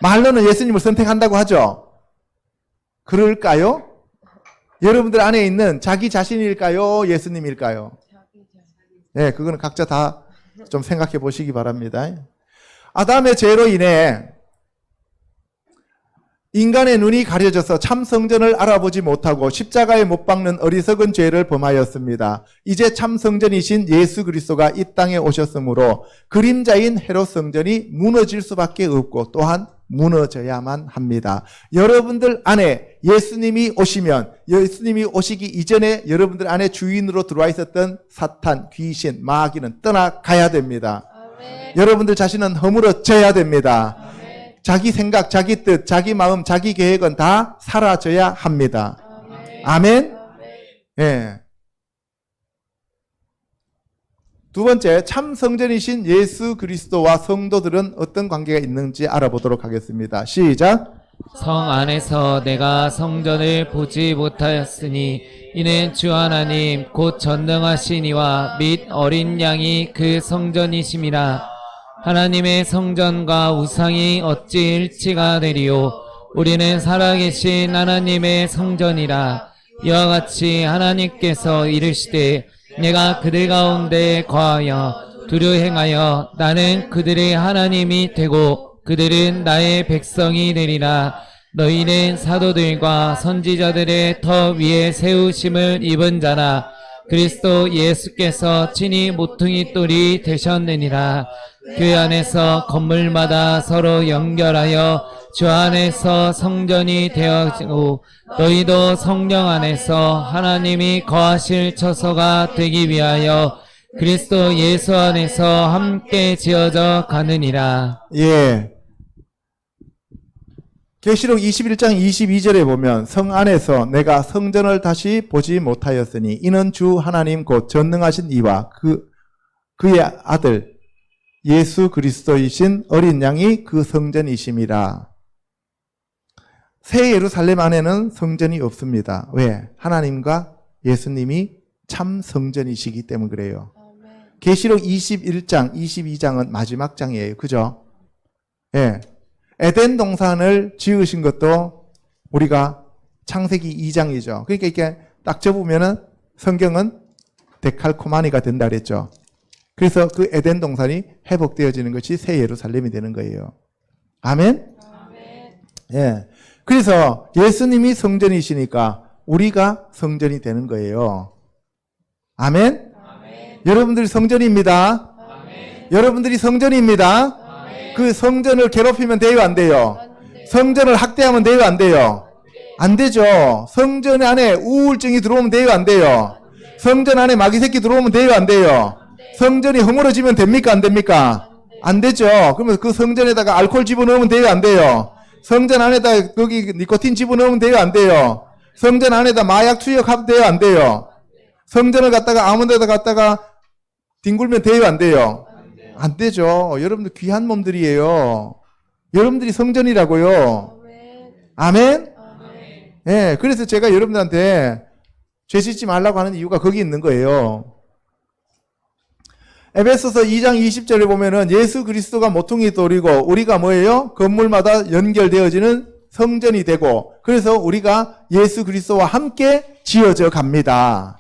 말로는 예수님을 선택한다고 하죠? 그럴까요? 여러분들 안에 있는 자기 자신일까요? 예수님일까요? 네, 그거는 각자 다 좀 생각해 보시기 바랍니다. 아담의 죄로 인해 인간의 눈이 가려져서 참 성전을 알아보지 못하고 십자가에 못 박는 어리석은 죄를 범하였습니다. 이제 참 성전이신 예수 그리스도가 이 땅에 오셨으므로 그림자인 헤롯 성전이 무너질 수밖에 없고 또한 무너져야만 합니다. 여러분들 안에 예수님이 오시면, 예수님이 오시기 이전에 여러분들 안에 주인으로 들어와 있었던 사탄, 귀신, 마귀는 떠나가야 됩니다. 아멘. 여러분들 자신은 허물어져야 됩니다. 아멘. 자기 생각, 자기 뜻, 자기 마음, 자기 계획은 다 사라져야 합니다. 아멘. 아멘? 아멘. 예. 두 번째, 참 성전이신 예수 그리스도와 성도들은 어떤 관계가 있는지 알아보도록 하겠습니다. 시작. 성 안에서 내가 성전을 보지 못하였으니 이는 주 하나님 곧 전능하신 이와 및 어린 양이 그 성전이심이라. 하나님의 성전과 우상이 어찌 일치가 되리요. 우리는 살아계신 하나님의 성전이라. 이와 같이 하나님께서 이르시되 내가 그들 가운데 거하여 두루 행하여 나는 그들의 하나님이 되고 그들은 나의 백성이 되리라. 너희는 사도들과 선지자들의 터 위에 세우심을 입은 자라. 그리스도 예수께서 친히 모퉁이 돌이 되셨느니라. 그 안에서 건물마다 서로 연결하여 주 안에서 성전이 되어지고 너희도 성령 안에서 하나님이 거하실 처소가 되기 위하여 그리스도 예수 안에서 함께 지어져 가느니라. 예. 계시록 21장 22절에 보면 성 안에서 내가 성전을 다시 보지 못하였으니 이는 주 하나님 곧 전능하신 이와 그의 아들 예수 그리스도이신 어린 양이 그 성전이심이라. 새 예루살렘 안에는 성전이 없습니다. 왜? 하나님과 예수님이 참 성전이시기 때문에 그래요. 아멘. 계시록 21장, 22장은 마지막 장이에요. 그죠? 예. 에덴 동산을 지으신 것도 우리가 창세기 2장이죠. 그러니까 이렇게 딱 접으면은 성경은 데칼코마니가 된다 그랬죠. 그래서 그 에덴 동산이 회복되어지는 것이 새 예루살렘이 되는 거예요. 아멘? 아멘. 예. 그래서 예수님이 성전이시니까 우리가 성전이 되는 거예요. 아멘? 아멘. 여러분들이 성전입니다. 아멘. 여러분들이 성전입니다. 아멘. 그 성전을 괴롭히면 돼요, 안 돼요? 안 돼. 성전을 학대하면 돼요, 안 돼요? 안 되죠. 성전 안에 우울증이 들어오면 돼요, 안 돼요? 성전 안에 마귀 새끼 들어오면 돼요, 안 돼요? 성전이 허물어지면 됩니까, 안 됩니까? 안 되죠. 그러면 그 성전에다가 알코올 집어넣으면 돼요, 안 돼요? 성전 안에다 거기 니코틴 집어넣으면 돼요, 안 돼요? 성전 안에다 마약 투약하면 돼요, 안 돼요? 성전을 갖다가 아무 데다 갖다가 뒹굴면 돼요, 안 돼요? 안 되죠. 여러분들 귀한 몸들이에요. 여러분들이 성전이라고요. 아멘. 아멘? 아멘. 예, 그래서 제가 여러분들한테 죄 짓지 말라고 하는 이유가 거기 있는 거예요. 에베소서 2장 20절에 보면은 예수 그리스도가 모퉁이 돌이고 우리가 뭐예요? 건물마다 연결되어지는 성전이 되고 그래서 우리가 예수 그리스도와 함께 지어져 갑니다.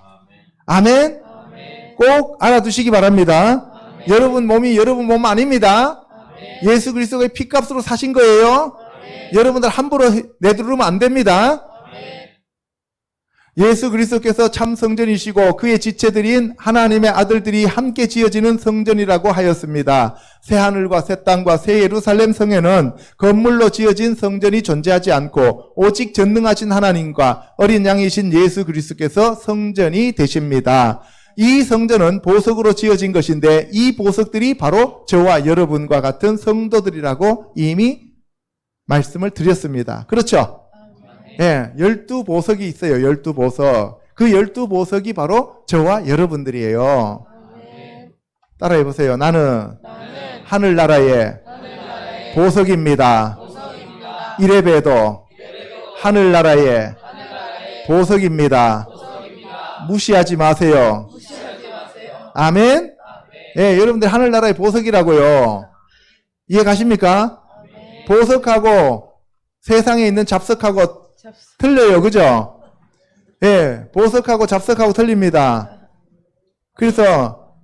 아멘? 아멘. 꼭 알아두시기 바랍니다. 아멘. 여러분 몸이 여러분 몸 아닙니다. 아멘. 예수 그리스도가 피값으로 사신 거예요. 아멘. 여러분들 함부로 내두르면 안 됩니다. 아멘. 예수 그리스도께서 참 성전이시고 그의 지체들인 하나님의 아들들이 함께 지어지는 성전이라고 하였습니다. 새 하늘과 새 땅과 새 예루살렘 성에는 건물로 지어진 성전이 존재하지 않고 오직 전능하신 하나님과 어린 양이신 예수 그리스도께서 성전이 되십니다. 이 성전은 보석으로 지어진 것인데 이 보석들이 바로 저와 여러분과 같은 성도들이라고 이미 말씀을 드렸습니다. 그렇죠? 예, 12보석이 있어요. 12보석. 그 12보석이 바로 저와 여러분들이에요. 아멘. 따라해 보세요. 나는 나는 하늘나라의 하늘나라의 보석입니다. 보석입니다. 이래봬도 하늘나라의 하늘나라의 보석입니다. 보석입니다. 무시하지 마세요. 무시하지 마세요. 아멘? 예, 여러분들 하늘나라의 보석이라고요. 이해 가십니까? 아멘. 보석하고 세상에 있는 잡석하고 잡수. 틀려요. 그죠? 예, 보석하고 잡석하고 틀립니다. 그래서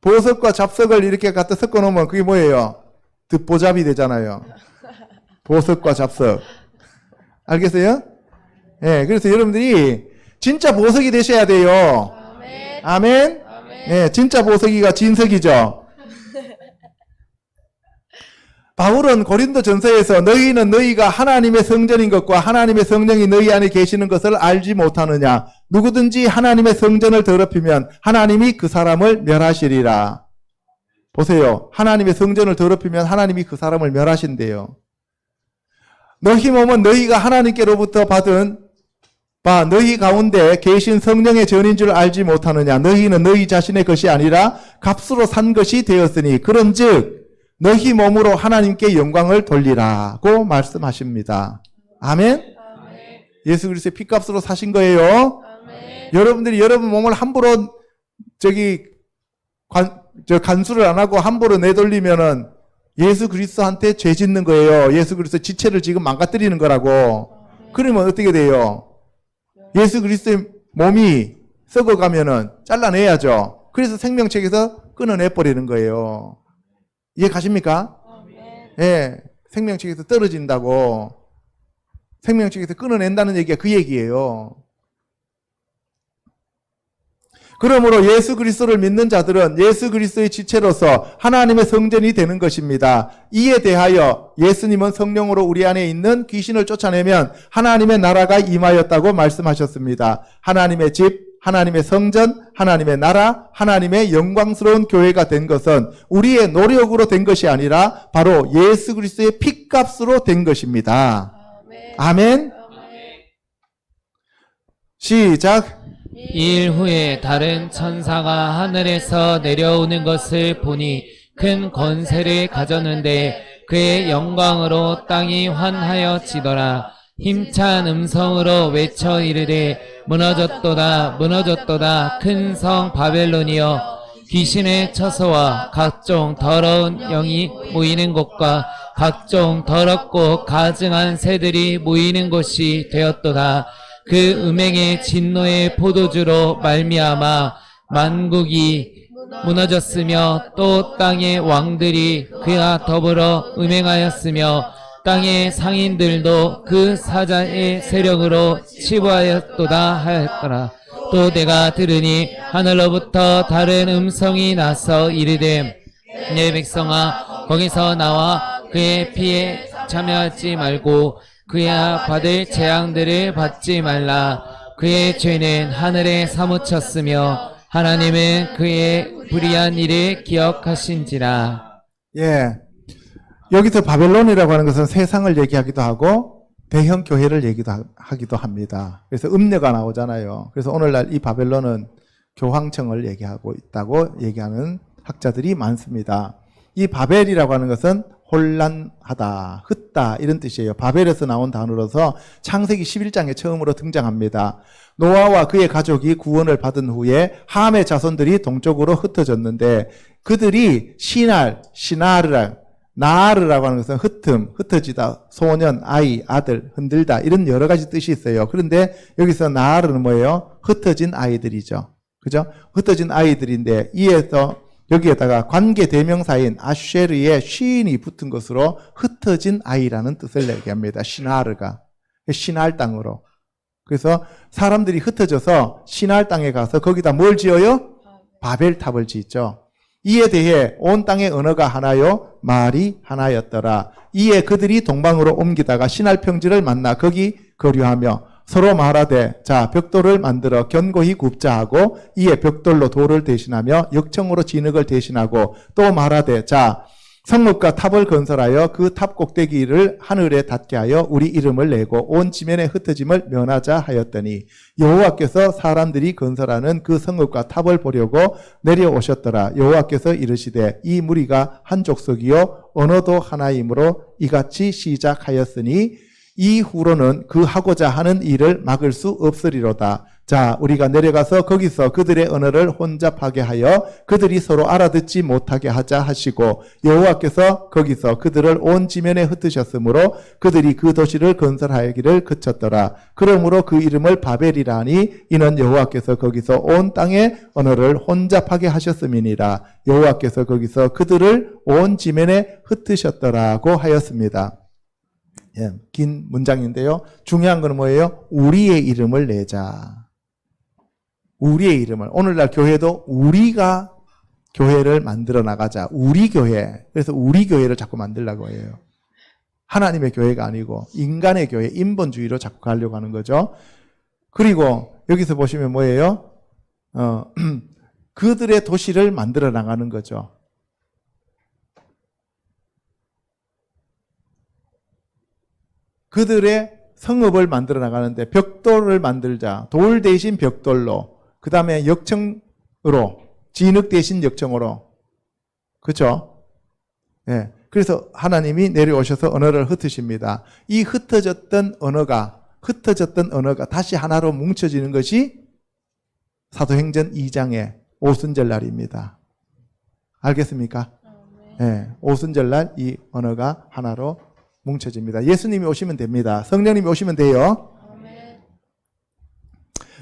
보석과 잡석을 이렇게 갖다 섞어 놓으면 그게 뭐예요? 듣보잡이 되잖아요. 보석과 잡석. 알겠어요? 예, 그래서 여러분들이 진짜 보석이 되셔야 돼요. 아멘. 아멘? 아멘. 예, 진짜 보석이가 진석이죠. 바울은 고린도 전서에서 너희는 너희가 하나님의 성전인 것과 하나님의 성령이 너희 안에 계시는 것을 알지 못하느냐. 누구든지 하나님의 성전을 더럽히면 하나님이 그 사람을 멸하시리라. 보세요. 하나님의 성전을 더럽히면 하나님이 그 사람을 멸하신대요. 너희 몸은 너희가 하나님께로부터 받은 바 너희 가운데 계신 성령의 전인 줄 알지 못하느냐. 너희는 너희 자신의 것이 아니라 값으로 산 것이 되었으니 그런즉 너희 몸으로 하나님께 영광을 돌리라고 말씀하십니다. 아멘? 아멘. 예수 그리스도의 피값으로 사신 거예요. 아멘. 여러분들이 여러분 몸을 함부로 간수를 안 하고 함부로 내돌리면은 예수 그리스도한테 죄 짓는 거예요. 예수 그리스도 지체를 지금 망가뜨리는 거라고. 그러면 어떻게 돼요? 예수 그리스도의 몸이 썩어가면은 잘라내야죠. 그래서 생명책에서 끊어내버리는 거예요. 이해 가십니까? 아멘. 예, 생명책에서 떨어진다고. 생명책에서 끊어낸다는 얘기가 그 얘기예요. 그러므로 예수 그리스도를 믿는 자들은 예수 그리스도의 지체로서 하나님의 성전이 되는 것입니다. 이에 대하여 예수님은 성령으로 우리 안에 있는 귀신을 쫓아내면 하나님의 나라가 임하였다고 말씀하셨습니다. 하나님의 집, 하나님의 성전, 하나님의 나라, 하나님의 영광스러운 교회가 된 것은 우리의 노력으로 된 것이 아니라 바로 예수 그리스도의 피값으로 된 것입니다. 아멘. 아멘. 시작. 이 일 후에 다른 천사가 하늘에서 내려오는 것을 보니 큰 권세를 가졌는데 그의 영광으로 땅이 환하여지더라. 힘찬 음성으로 외쳐 이르되 무너졌도다 무너졌도다 큰 성 바벨론이여 귀신의 처소와 각종 더러운 영이 모이는 곳과 각종 더럽고 가증한 새들이 모이는 곳이 되었도다. 그 음행의 진노의 포도주로 말미암아 만국이 무너졌으며 또 땅의 왕들이 그와 더불어 음행하였으며 땅의 상인들도 그 사자의 세력으로 치부하였도다 하였더라. 또 내가 들으니 하늘로부터 다른 음성이 나서 이르되 내 백성아 거기서 나와 그의 피에 참여하지 말고 그야 받을 재앙들을 받지 말라. 그의 죄는 하늘에 사무쳤으며 하나님은 그의 불의한 일을 기억하신지라. 예. 여기서 바벨론이라고 하는 것은 세상을 얘기하기도 하고 대형 교회를 하기도 합니다. 그래서 음녀가 나오잖아요. 그래서 오늘날 이 바벨론은 교황청을 얘기하고 있다고 얘기하는 학자들이 많습니다. 이 바벨이라고 하는 것은 혼란하다, 흩다 이런 뜻이에요. 바벨에서 나온 단어로서 창세기 11장에 처음으로 등장합니다. 노아와 그의 가족이 구원을 받은 후에 함의 자손들이 동쪽으로 흩어졌는데 그들이 나르라고 하는 것은 흩어지다, 소년, 아이, 아들, 흔들다 이런 여러 가지 뜻이 있어요. 그런데 여기서 나르는 뭐예요? 흩어진 아이들이죠. 그죠? 흩어진 아이들인데 여기에다가 관계 대명사인 아쉐르의 쉰이 붙은 것으로 흩어진 아이라는 뜻을 얘기합니다. 시나르가. 시날 땅으로. 그래서 사람들이 흩어져서 시날 땅에 가서 거기다 뭘 지어요? 바벨탑을 짓죠. 이에 대해 온 땅의 언어가 하나요, 말이 하나였더라. 이에 그들이 동방으로 옮기다가 시날 평지를 만나 거기 거류하며 서로 말하되 자 벽돌을 만들어 견고히 굽자 하고 이에 벽돌로 돌을 대신하며 역청으로 진흙을 대신하고 또 말하되 자 성읍과 탑을 건설하여 그 탑 꼭대기를 하늘에 닿게 하여 우리 이름을 내고 온 지면의 흩어짐을 면하자 하였더니 여호와께서 사람들이 건설하는 그 성읍과 탑을 보려고 내려오셨더라. 여호와께서 이르시되 이 무리가 한 족속이요 언어도 하나이므로 이같이 시작하였으니 이후로는 그 하고자 하는 일을 막을 수 없으리로다. 자, 우리가 내려가서 거기서 그들의 언어를 혼잡하게 하여 그들이 서로 알아듣지 못하게 하자 하시고 여호와께서 거기서 그들을 온 지면에 흩으셨으므로 그들이 그 도시를 건설하기를 그쳤더라. 그러므로 그 이름을 바벨이라 하니 이는 여호와께서 거기서 온 땅의 언어를 혼잡하게 하셨음이니라. 여호와께서 거기서 그들을 온 지면에 흩으셨더라고 하였습니다. 예, 긴 문장인데요. 중요한 건 뭐예요? 우리의 이름을 내자. 우리의 이름을. 오늘날 교회도 우리가 교회를 만들어 나가자. 우리 교회. 그래서 우리 교회를 자꾸 만들려고 해요. 하나님의 교회가 아니고 인간의 교회, 인본주의로 자꾸 가려고 하는 거죠. 그리고 여기서 보시면 뭐예요? 그들의 도시를 만들어 나가는 거죠. 그들의 성읍을 만들어 나가는데 벽돌을 만들자. 돌 대신 벽돌로. 그 다음에 역청으로. 진흙 대신 역청으로. 그렇죠? 예. 그래서 하나님이 내려오셔서 언어를 흩으십니다. 이 흩어졌던 언어가 다시 하나로 뭉쳐지는 것이 사도행전 2장의 오순절날입니다. 알겠습니까? 예. 오순절날 이 언어가 하나로 뭉쳐집니다. 예수님이 오시면 됩니다. 성령님이 오시면 돼요.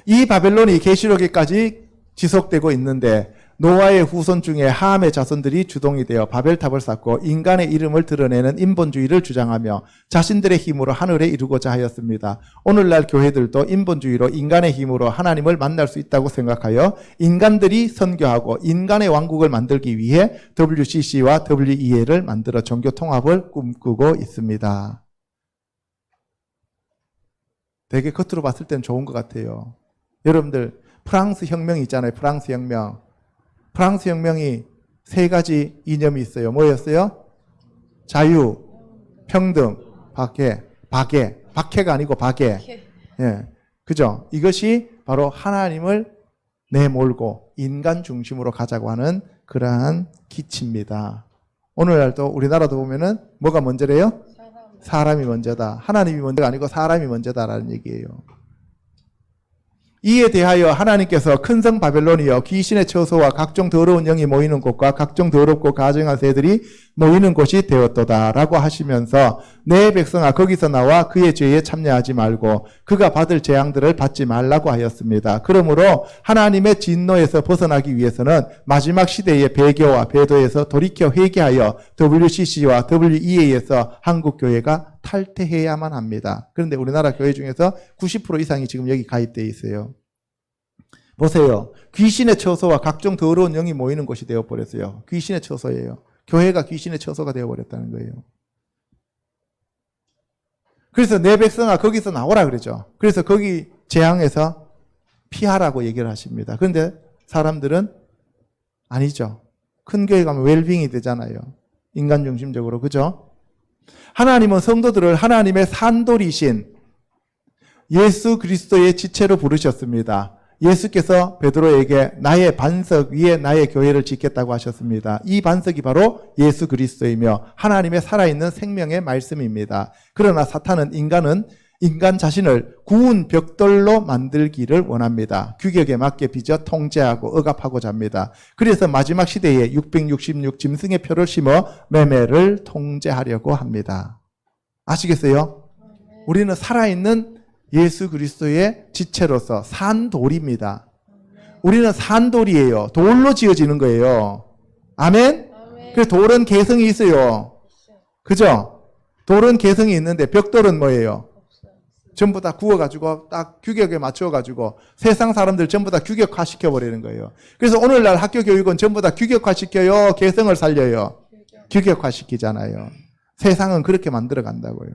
이 바벨론이 계시록에까지 지속되고 있는데 노아의 후손 중에 함의 자손들이 주동이 되어 바벨탑을 쌓고 인간의 이름을 드러내는 인본주의를 주장하며 자신들의 힘으로 하늘에 이루고자 하였습니다. 오늘날 교회들도 인본주의로 인간의 힘으로 하나님을 만날 수 있다고 생각하여 인간들이 선교하고 인간의 왕국을 만들기 위해 WCC와 WEA를 만들어 종교 통합을 꿈꾸고 있습니다. 되게 겉으로 봤을 땐 좋은 것 같아요. 여러분들 프랑스 혁명 있잖아요. 프랑스 혁명. 프랑스 혁명이 세 가지 이념이 있어요. 뭐였어요? 자유, 평등, 박해가 아니고 박해. 예. 그죠? 이것이 바로 하나님을 내몰고 인간 중심으로 가자고 하는 그러한 기치입니다. 오늘날도 우리나라도 보면은 뭐가 먼저래요? 사람이 먼저다. 하나님이 먼저가 아니고 사람이 먼저다라는 얘기예요. 이에 대하여 하나님께서 큰 성 바벨론이여 귀신의 처소와 각종 더러운 영이 모이는 곳과 각종 더럽고 가증한 새들이 모이는 곳이 되었도다 라고 하시면서 내 백성아 거기서 나와 그의 죄에 참여하지 말고 그가 받을 재앙들을 받지 말라고 하였습니다. 그러므로 하나님의 진노에서 벗어나기 위해서는 마지막 시대의 배교와 배도에서 돌이켜 회개하여 WCC와 WEA에서 한국교회가 탈퇴해야만 합니다. 그런데 우리나라 교회 중에서 90% 이상이 지금 여기 가입되어 있어요. 보세요. 귀신의 처소와 각종 더러운 영이 모이는 곳이 되어버렸어요. 귀신의 처소예요. 교회가 귀신의 처소가 되어버렸다는 거예요. 그래서 내 백성아 거기서 나오라 그러죠. 그래서 거기 재앙에서 피하라고 얘기를 하십니다. 그런데 사람들은 아니죠. 큰 교회 가면 웰빙이 되잖아요. 인간 중심적으로. 그죠? 하나님은 성도들을 하나님의 산돌이신 예수 그리스도의 지체로 부르셨습니다. 예수께서 베드로에게 나의 반석 위에 나의 교회를 짓겠다고 하셨습니다. 이 반석이 바로 예수 그리스도이며 하나님의 살아있는 생명의 말씀입니다. 그러나 사탄은 인간 자신을 구운 벽돌로 만들기를 원합니다. 규격에 맞게 빚어 통제하고 억압하고자 합니다. 그래서 마지막 시대에 666 짐승의 표를 심어 매매를 통제하려고 합니다. 아시겠어요? 우리는 살아있는 예수 그리스도의 지체로서 산돌입니다. 우리는 산돌이에요. 돌로 지어지는 거예요. 아멘? 그래서 돌은 개성이 있어요. 그죠? 돌은 개성이 있는데 벽돌은 뭐예요? 전부 다 구워가지고 딱 규격에 맞춰가지고 세상 사람들 전부 다 규격화 시켜버리는 거예요. 그래서 오늘날 학교 교육은 전부 다 규격화 시켜요? 개성을 살려요? 규격화 시키잖아요. 세상은 그렇게 만들어 간다고요.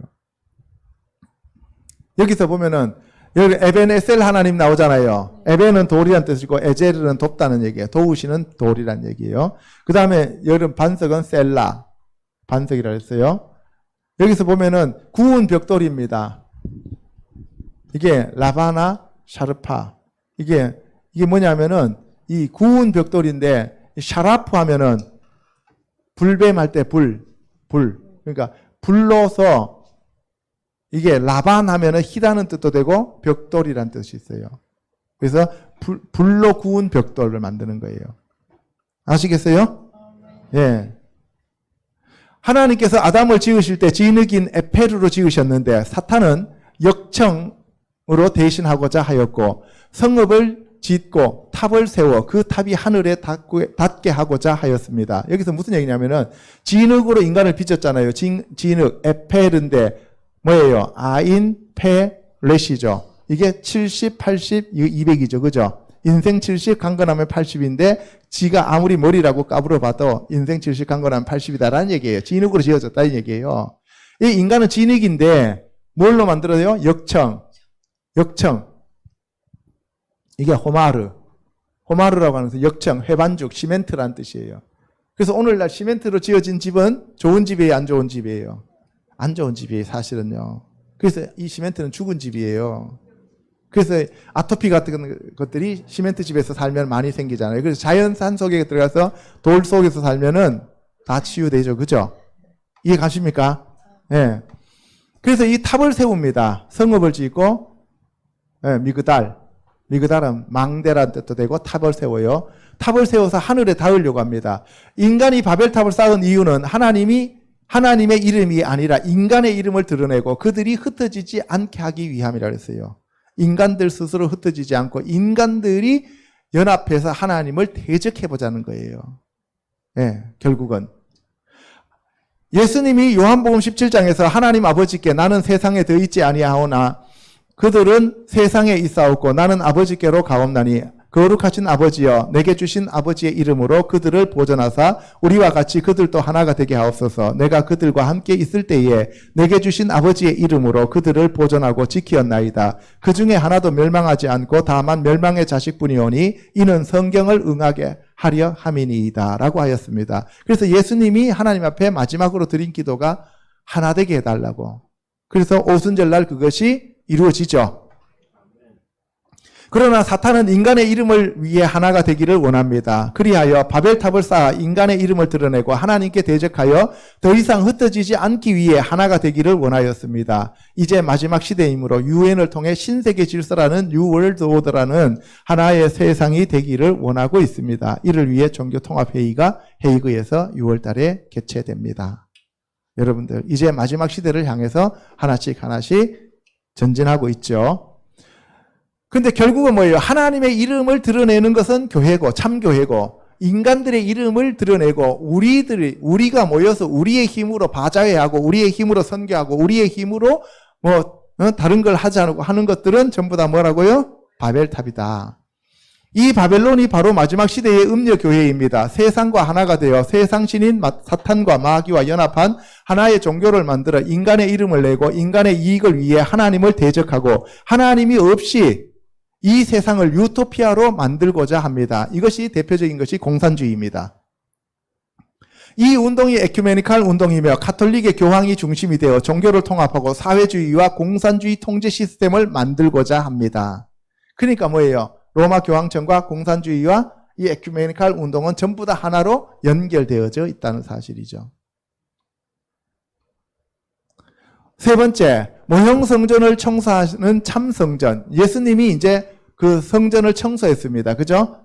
여기서 보면은 여기 에벤에셀 하나님 나오잖아요. 에벤은 돌이란 뜻이고 에젤은 돕다는 얘기예요. 도우시는 돌이란 얘기예요. 그 다음에 여름 반석은 셀라 반석이라 했어요. 여기서 보면은 구운 벽돌입니다. 이게 라바나 샤르파 이게 뭐냐면은 이 구운 벽돌인데 샤라프 하면은 불뱀할 때 불 그러니까 불로서 이게 라반 하면은 희다는 뜻도 되고 벽돌이란 뜻이 있어요. 그래서 불로 구운 벽돌을 만드는 거예요. 아시겠어요? 예. 하나님께서 아담을 지으실 때 진흙인 에페르로 지으셨는데 사탄은 역청으로 대신하고자 하였고 성읍을 짓고 탑을 세워 그 탑이 하늘에 닿게 하고자 하였습니다. 여기서 무슨 얘기냐면은 진흙으로 인간을 빚었잖아요. 진흙 에페르인데 뭐예요? 아인, 페, 렛이죠. 이게 70, 80, 200이죠. 그죠? 인생 70, 강건하면 80인데 지가 아무리 머리라고 까불어봐도 인생 70, 강건하면 80이다라는 얘기예요. 진흙으로 지어졌다는 얘기예요. 이 인간은 진흙인데 뭘로 만들어요? 역청. 이게 호마르라고 하는 역청, 회반죽, 시멘트라는 뜻이에요. 그래서 오늘날 시멘트로 지어진 집은 좋은 집이에요, 안 좋은 집이에요? 안 좋은 집이에요, 사실은요. 그래서 이 시멘트는 죽은 집이에요. 그래서 아토피 같은 것들이 시멘트 집에서 살면 많이 생기잖아요. 그래서 자연산 속에 들어가서 돌 속에서 살면은 다 치유되죠. 그죠? 이해 가십니까? 예. 네. 그래서 이 탑을 세웁니다. 성읍을 짓고, 네, 미그달은 망대란 뜻도 되고 탑을 세워요. 탑을 세워서 하늘에 닿으려고 합니다. 인간이 바벨탑을 쌓은 이유는 하나님의 이름이 아니라 인간의 이름을 드러내고 그들이 흩어지지 않게 하기 위함이라 했어요. 인간들 스스로 흩어지지 않고 인간들이 연합해서 하나님을 대적해보자는 거예요. 네, 결국은. 예수님이 요한복음 17장에서 하나님 아버지께 나는 세상에 더 있지 아니하오나 그들은 세상에 있사옵고 나는 아버지께로 가옵나니 거룩하신 아버지여 내게 주신 아버지의 이름으로 그들을 보존하사 우리와 같이 그들도 하나가 되게 하옵소서. 내가 그들과 함께 있을 때에 내게 주신 아버지의 이름으로 그들을 보존하고 지키었나이다. 그 중에 하나도 멸망하지 않고 다만 멸망의 자식뿐이오니 이는 성경을 응하게 하려 함이니이다 라고 하였습니다. 그래서 예수님이 하나님 앞에 마지막으로 드린 기도가 하나 되게 해달라고. 그래서 오순절날 그것이 이루어지죠. 그러나 사탄은 인간의 이름을 위해 하나가 되기를 원합니다. 그리하여 바벨탑을 쌓아 인간의 이름을 드러내고 하나님께 대적하여 더 이상 흩어지지 않기 위해 하나가 되기를 원하였습니다. 이제 마지막 시대이므로 유엔을 통해 신세계 질서라는 뉴월드 오더라는 하나의 세상이 되기를 원하고 있습니다. 이를 위해 종교통합회의가 헤이그에서 6월 달에 개최됩니다. 여러분들 이제 마지막 시대를 향해서 하나씩 전진하고 있죠. 근데 결국은 뭐예요? 하나님의 이름을 드러내는 것은 교회고, 참교회고, 인간들의 이름을 드러내고, 우리가 모여서 우리의 힘으로 바자회하고, 우리의 힘으로 선교하고, 우리의 힘으로 다른 걸 하자고 하는 것들은 전부 다 뭐라고요? 바벨탑이다. 이 바벨론이 바로 마지막 시대의 음녀교회입니다. 세상과 하나가 되어 세상 신인 사탄과 마귀와 연합한 하나의 종교를 만들어 인간의 이름을 내고 인간의 이익을 위해 하나님을 대적하고 하나님이 없이 이 세상을 유토피아로 만들고자 합니다. 이것이 대표적인 것이 공산주의입니다. 이 운동이 에큐메니칼 운동이며 카톨릭의 교황이 중심이 되어 종교를 통합하고 사회주의와 공산주의 통제 시스템을 만들고자 합니다. 그러니까 뭐예요? 로마 교황청과 공산주의와 이 에큐메니칼 운동은 전부 다 하나로 연결되어져 있다는 사실이죠. 세 번째, 모형 성전을 청소하는 참 성전. 예수님이 이제 그 성전을 청소했습니다. 그죠?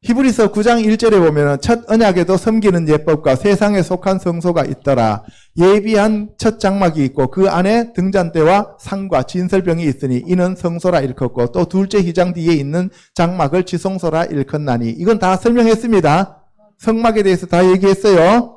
히브리서 9장 1절에 보면 첫 언약에도 섬기는 예법과 세상에 속한 성소가 있더라. 예비한 첫 장막이 있고 그 안에 등잔대와 상과 진설병이 있으니 이는 성소라 일컫고 또 둘째 휘장 뒤에 있는 장막을 지성소라 일컫나니. 이건 다 설명했습니다. 성막에 대해서 다 얘기했어요.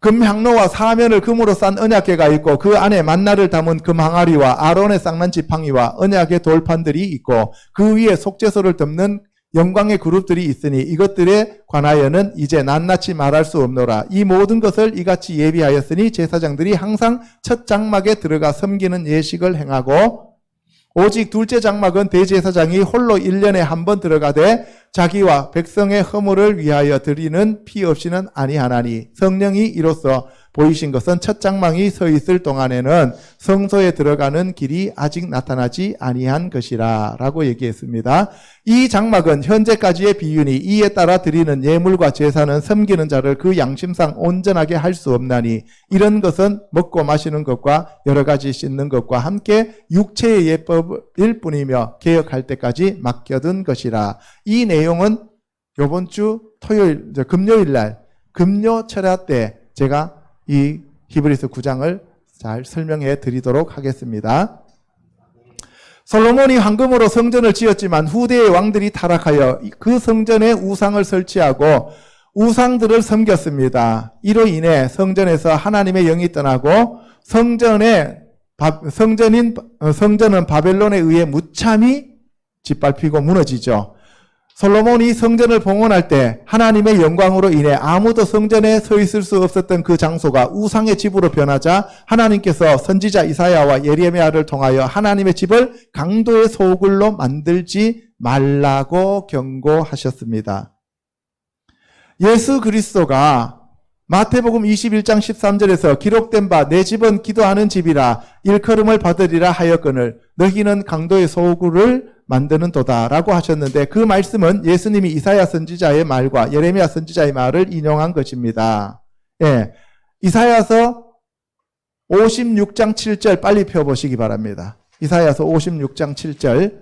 금향로와 사면을 금으로 싼 언약궤가 있고 그 안에 만나를 담은 금항아리와 아론의 쌍난 지팡이와 언약의 돌판들이 있고 그 위에 속죄소를 덮는 영광의 그룹들이 있으니 이것들에 관하여는 이제 낱낱이 말할 수 없노라. 이 모든 것을 이같이 예비하였으니 제사장들이 항상 첫 장막에 들어가 섬기는 예식을 행하고 오직 둘째 장막은 대제사장이 홀로 1년에 한 번 들어가되 자기와 백성의 허물을 위하여 드리는 피 없이는 아니하나니 성령이 이로써 보이신 것은 첫 장막이 서 있을 동안에는 성소에 들어가는 길이 아직 나타나지 아니한 것이라 라고 얘기했습니다. 이 장막은 현재까지의 비유니 이에 따라 드리는 예물과 제사는 섬기는 자를 그 양심상 온전하게 할 수 없나니 이런 것은 먹고 마시는 것과 여러 가지 씻는 것과 함께 육체의 예법일 뿐이며 개혁할 때까지 맡겨둔 것이라. 이 내용은 이번 주 금요일 날 금요 철야 때 제가 이 히브리서 9장을 잘 설명해 드리도록 하겠습니다. 솔로몬이 황금으로 성전을 지었지만 후대의 왕들이 타락하여 그 성전에 우상을 설치하고 우상들을 섬겼습니다. 이로 인해 성전에서 하나님의 영이 떠나고 성전은 바벨론에 의해 무참히 짓밟히고 무너지죠. 솔로몬이 성전을 봉헌할 때 하나님의 영광으로 인해 아무도 성전에 서 있을 수 없었던 그 장소가 우상의 집으로 변하자 하나님께서 선지자 이사야와 예레미야를 통하여 하나님의 집을 강도의 소굴로 만들지 말라고 경고하셨습니다. 예수 그리스도가 마태복음 21장 13절에서 기록된 바 내 집은 기도하는 집이라 일컬음을 받으리라 하였거늘 너희는 강도의 소굴을 만드는 도다라고 하셨는데 그 말씀은 예수님이 이사야 선지자의 말과 예레미야 선지자의 말을 인용한 것입니다. 예, 이사야서 56장 7절 빨리 펴보시기 바랍니다. 이사야서 56장 7절.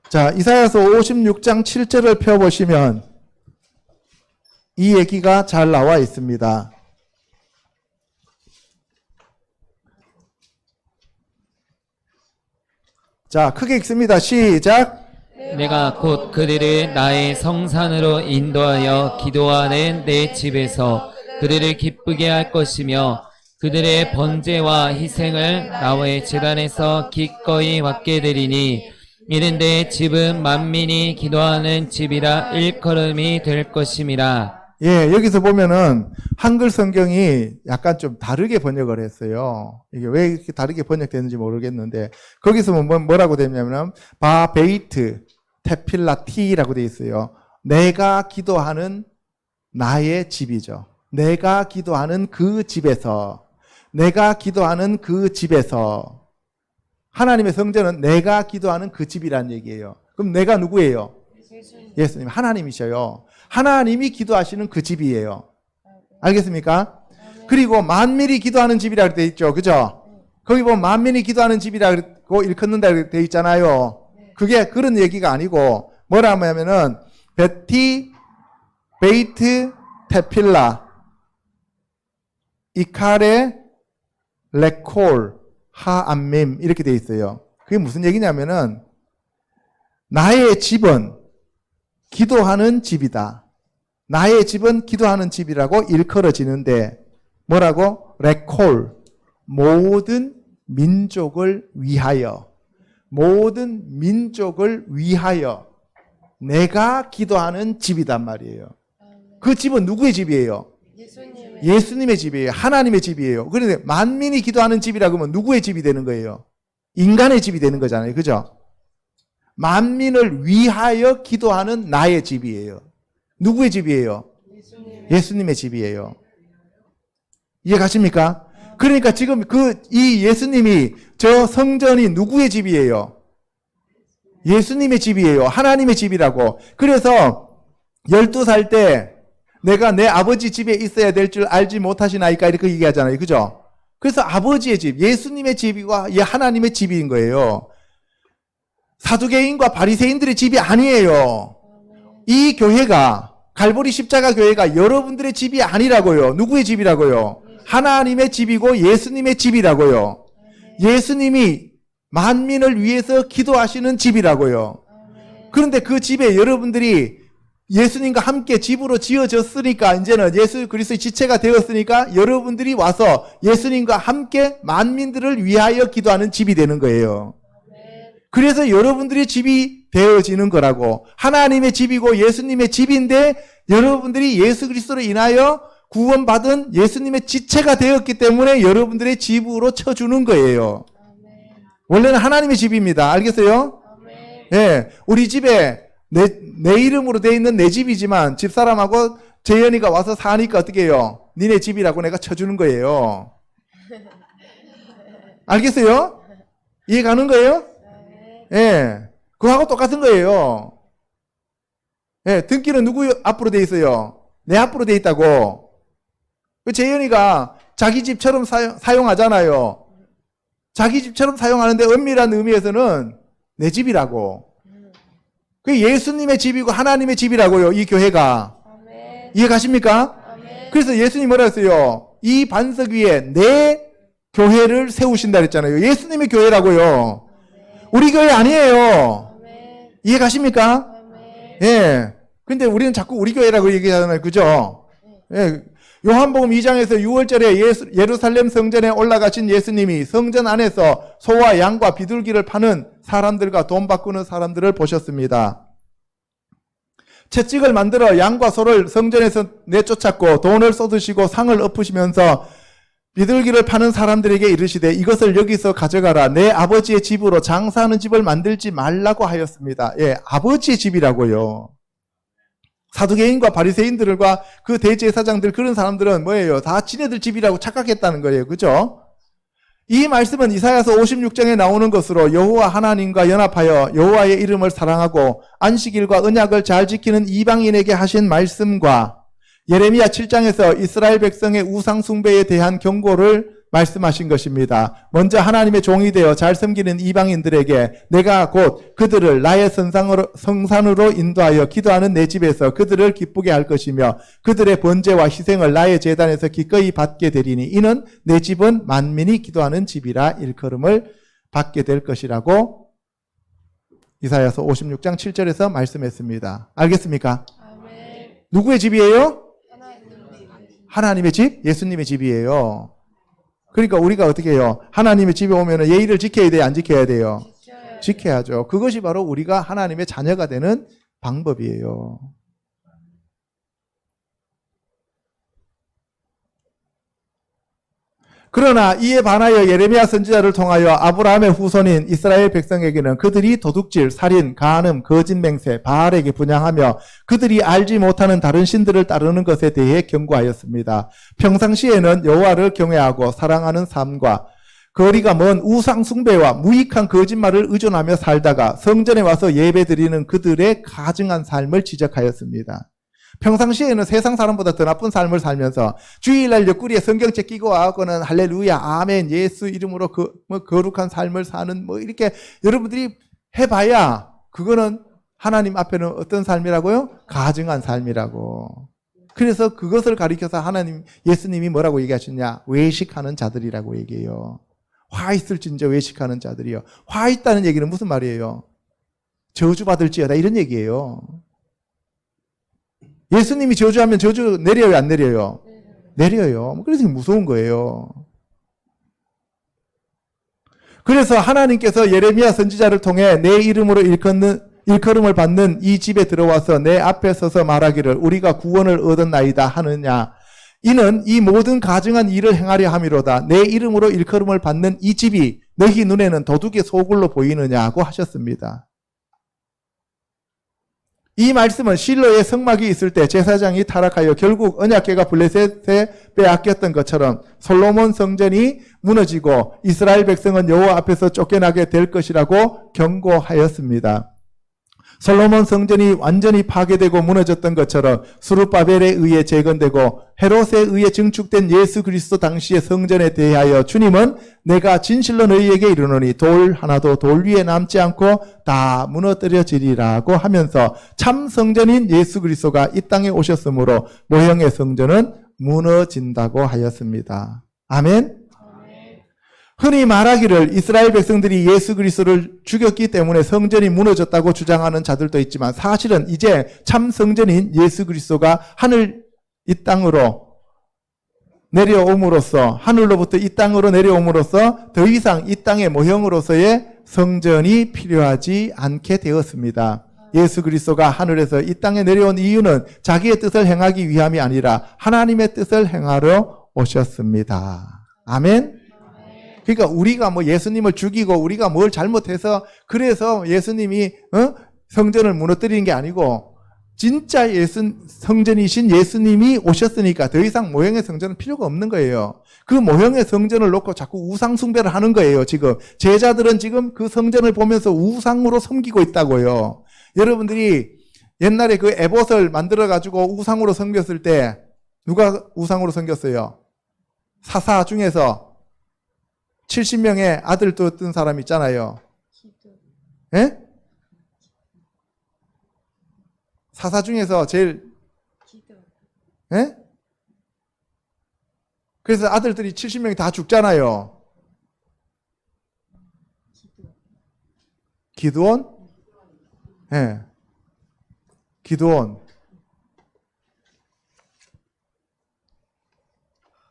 자, 이사야서 56장 7절을 펴보시면 이 얘기가 잘 나와 있습니다. 자, 크게 읽습니다. 시작. 내가 곧 그들을 나의 성산으로 인도하여 기도하는 내 집에서 그들을 기쁘게 할 것이며 그들의 번제와 희생을 나의 제단에서 기꺼이 받게 되리니 이는 내 집은 만민이 기도하는 집이라 일컬음이 될 것임이라. 예, 여기서 보면은 한글 성경이 약간 좀 다르게 번역을 했어요. 이게 왜 이렇게 다르게 번역되는지 모르겠는데 거기서 뭐라고 되냐면 바베이트 테필라티라고 돼 있어요. 내가 기도하는 나의 집이죠. 내가 기도하는 그 집에서 하나님의 성전은 내가 기도하는 그 집이란 얘기예요. 그럼 내가 누구예요? 예수님, 하나님이셔요. 하나님이 기도하시는 그 집이에요. 알겠습니까? 그리고 만민이 기도하는 집이라고 되어 있죠. 그죠? 거기 보면 만민이 기도하는 집이라고 일컫는다고 되어 있잖아요. 그게 그런 얘기가 아니고 뭐라고 하면은 베이트 테필라 이카레 레콜 하암밈 이렇게 되어 있어요. 그게 무슨 얘기냐면은 나의 집은 기도하는 집이다. 나의 집은 기도하는 집이라고 일컬어지는데 뭐라고? 레콜 모든 민족을 위하여 내가 기도하는 집이단 말이에요. 그 집은 누구의 집이에요? 예수님의 집이에요. 하나님의 집이에요. 그런데 만민이 기도하는 집이라고 하면 누구의 집이 되는 거예요? 인간의 집이 되는 거잖아요. 그죠? 만민을 위하여 기도하는 나의 집이에요. 누구의 집이에요? 예수님의 집이에요. 이해 가십니까? 그러니까 지금 이 예수님이 저 성전이 누구의 집이에요? 예수님의 집이에요. 하나님의 집이라고. 그래서 12살 때 내가 내 아버지 집에 있어야 될 줄 알지 못하시나이까 이렇게 얘기하잖아요. 그죠? 그래서 아버지의 집, 예수님의 집과 하나님의 집인 거예요. 사두개인과 바리새인들의 집이 아니에요. 이 교회가 갈보리 십자가 교회가 여러분들의 집이 아니라고요. 누구의 집이라고요? 하나님의 집이고 예수님의 집이라고요. 예수님이 만민을 위해서 기도하시는 집이라고요. 그런데 그 집에 여러분들이 예수님과 함께 집으로 지어졌으니까 이제는 예수 그리스도의 지체가 되었으니까 여러분들이 와서 예수님과 함께 만민들을 위하여 기도하는 집이 되는 거예요. 그래서 여러분들의 집이 되어지는 거라고. 하나님의 집이고 예수님의 집인데 여러분들이 예수 그리스도로 인하여 구원받은 예수님의 지체가 되었기 때문에 여러분들의 집으로 쳐주는 거예요. 원래는 하나님의 집입니다. 알겠어요? 예, 우리 집에 내 이름으로 되어 있는 내 집이지만 집사람하고 재현이가 와서 사니까 어떻게 해요? 니네 집이라고 내가 쳐주는 거예요. 알겠어요? 이해 가는 거예요? 예, 그거하고 똑같은 거예요. 예, 등기는 누구 앞으로 돼 있어요? 내 앞으로 돼 있다고. 그 재현이가 자기 집처럼 사용하잖아요. 자기 집처럼 사용하는데 엄밀한 의미에서는 내 집이라고. 그 예수님의 집이고 하나님의 집이라고요. 이 교회가. 이해 가십니까? 그래서 예수님이 뭐라 했어요? 이 반석 위에 내 교회를 세우신다 그랬잖아요. 예수님의 교회라고요. 우리 교회 아니에요. 이해 가십니까? 예. 근데 우리는 자꾸 우리 교회라고 얘기하잖아요. 그죠? 예. 요한복음 2장에서 6월절에 예루살렘 성전에 올라가신 예수님이 성전 안에서 소와 양과 비둘기를 파는 사람들과 돈 바꾸는 사람들을 보셨습니다. 채찍을 만들어 양과 소를 성전에서 내쫓았고 돈을 쏟으시고 상을 엎으시면서 비둘기를 파는 사람들에게 이르시되 이것을 여기서 가져가라. 내 아버지의 집으로 장사하는 집을 만들지 말라고 하였습니다. 예, 아버지의 집이라고요. 사두개인과 바리새인들과 그 대제사장들 그런 사람들은 뭐예요? 다 지네들 집이라고 착각했다는 거예요. 그죠? 이 말씀은 이사야서 56장에 나오는 것으로 여호와 하나님과 연합하여 여호와의 이름을 사랑하고 안식일과 언약을 잘 지키는 이방인에게 하신 말씀과 예레미야 7장에서 이스라엘 백성의 우상 숭배에 대한 경고를 말씀하신 것입니다. 먼저 하나님의 종이 되어 잘 섬기는 이방인들에게 내가 곧 그들을 나의 성산으로 인도하여 기도하는 내 집에서 그들을 기쁘게 할 것이며 그들의 번제와 희생을 나의 제단에서 기꺼이 받게 되리니 이는 내 집은 만민이 기도하는 집이라 일컬음을 받게 될 것이라고 이사야서 56장 7절에서 말씀했습니다. 알겠습니까? 아멘. 누구의 집이에요? 하나님. 하나님의 집? 예수님의 집이에요. 그러니까 우리가 어떻게 해요? 하나님의 집에 오면 예의를 지켜야 돼요? 안 지켜야 돼요? 지켜야 지켜야죠. 그것이 바로 우리가 하나님의 자녀가 되는 방법이에요. 그러나 이에 반하여 예레미야 선지자를 통하여 아브라함의 후손인 이스라엘 백성에게는 그들이 도둑질, 살인, 간음, 거짓맹세, 바알에게 분향하며 그들이 알지 못하는 다른 신들을 따르는 것에 대해 경고하였습니다. 평상시에는 여호와를 경외하고 사랑하는 삶과 거리가 먼 우상 숭배와 무익한 거짓말을 의존하며 살다가 성전에 와서 예배드리는 그들의 가증한 삶을 지적하였습니다. 평상시에는 세상 사람보다 더 나쁜 삶을 살면서 주일날 옆구리에 성경책 끼고 와서는 할렐루야, 아멘, 예수 이름으로 거룩한 삶을 사는 이렇게 여러분들이 해봐야 그거는 하나님 앞에는 어떤 삶이라고요? 가증한 삶이라고. 그래서 그것을 가리켜서 예수님이 뭐라고 얘기하셨냐? 외식하는 자들이라고 얘기해요. 화 있을진저 외식하는 자들이요. 화 있다는 얘기는 무슨 말이에요? 저주받을지어다 이런 얘기예요. 예수님이 저주하면 저주 내려요, 안 내려요? 내려요. 그래서 무서운 거예요. 그래서 하나님께서 예레미야 선지자를 통해 내 이름으로 일컬음을 받는 이 집에 들어와서 내 앞에 서서 말하기를 우리가 구원을 얻었나이다 하느냐. 이는 이 모든 가증한 일을 행하려 함이로다. 내 이름으로 일컬음을 받는 이 집이 너희 눈에는 도둑의 소굴로 보이느냐고 하셨습니다. 이 말씀은 실로의 성막이 있을 때 제사장이 타락하여 결국 언약궤가 블레셋에 빼앗겼던 것처럼 솔로몬 성전이 무너지고 이스라엘 백성은 여호와 앞에서 쫓겨나게 될 것이라고 경고하였습니다. 솔로몬 성전이 완전히 파괴되고 무너졌던 것처럼 수르바벨에 의해 재건되고 헤롯에 의해 증축된 예수 그리스도 당시의 성전에 대하여 주님은 내가 진실로 너희에게 이르노니 돌 하나도 돌 위에 남지 않고 다 무너뜨려지리라고 하면서 참 성전인 예수 그리스도가 이 땅에 오셨으므로 모형의 성전은 무너진다고 하였습니다. 아멘. 흔히 말하기를 이스라엘 백성들이 예수 그리스도를 죽였기 때문에 성전이 무너졌다고 주장하는 자들도 있지만 사실은 이제 참 성전인 예수 그리스도가 이 땅으로 내려옴으로써 하늘로부터 이 땅으로 내려옴으로써 더 이상 이 땅의 모형으로서의 성전이 필요하지 않게 되었습니다. 예수 그리스도가 하늘에서 이 땅에 내려온 이유는 자기의 뜻을 행하기 위함이 아니라 하나님의 뜻을 행하러 오셨습니다. 아멘. 그러니까 우리가 예수님을 죽이고 우리가 뭘 잘못해서 그래서 예수님이 성전을 무너뜨리는 게 아니고 진짜 성전이신 예수님이 오셨으니까 더 이상 모형의 성전은 필요가 없는 거예요. 그 모형의 성전을 놓고 자꾸 우상 숭배를 하는 거예요. 지금 제자들은 지금 그 성전을 보면서 우상으로 섬기고 있다고요. 여러분들이 옛날에 그 에봇을 만들어 가지고 우상으로 섬겼을 때 누가 우상으로 섬겼어요? 사사 중에서 70명의 아들 뒀던 사람 있잖아요. 예? 사사 중에서 제일 예? 그래서 아들들이 70명이 다 죽잖아요. 기드온? 예. 기드온.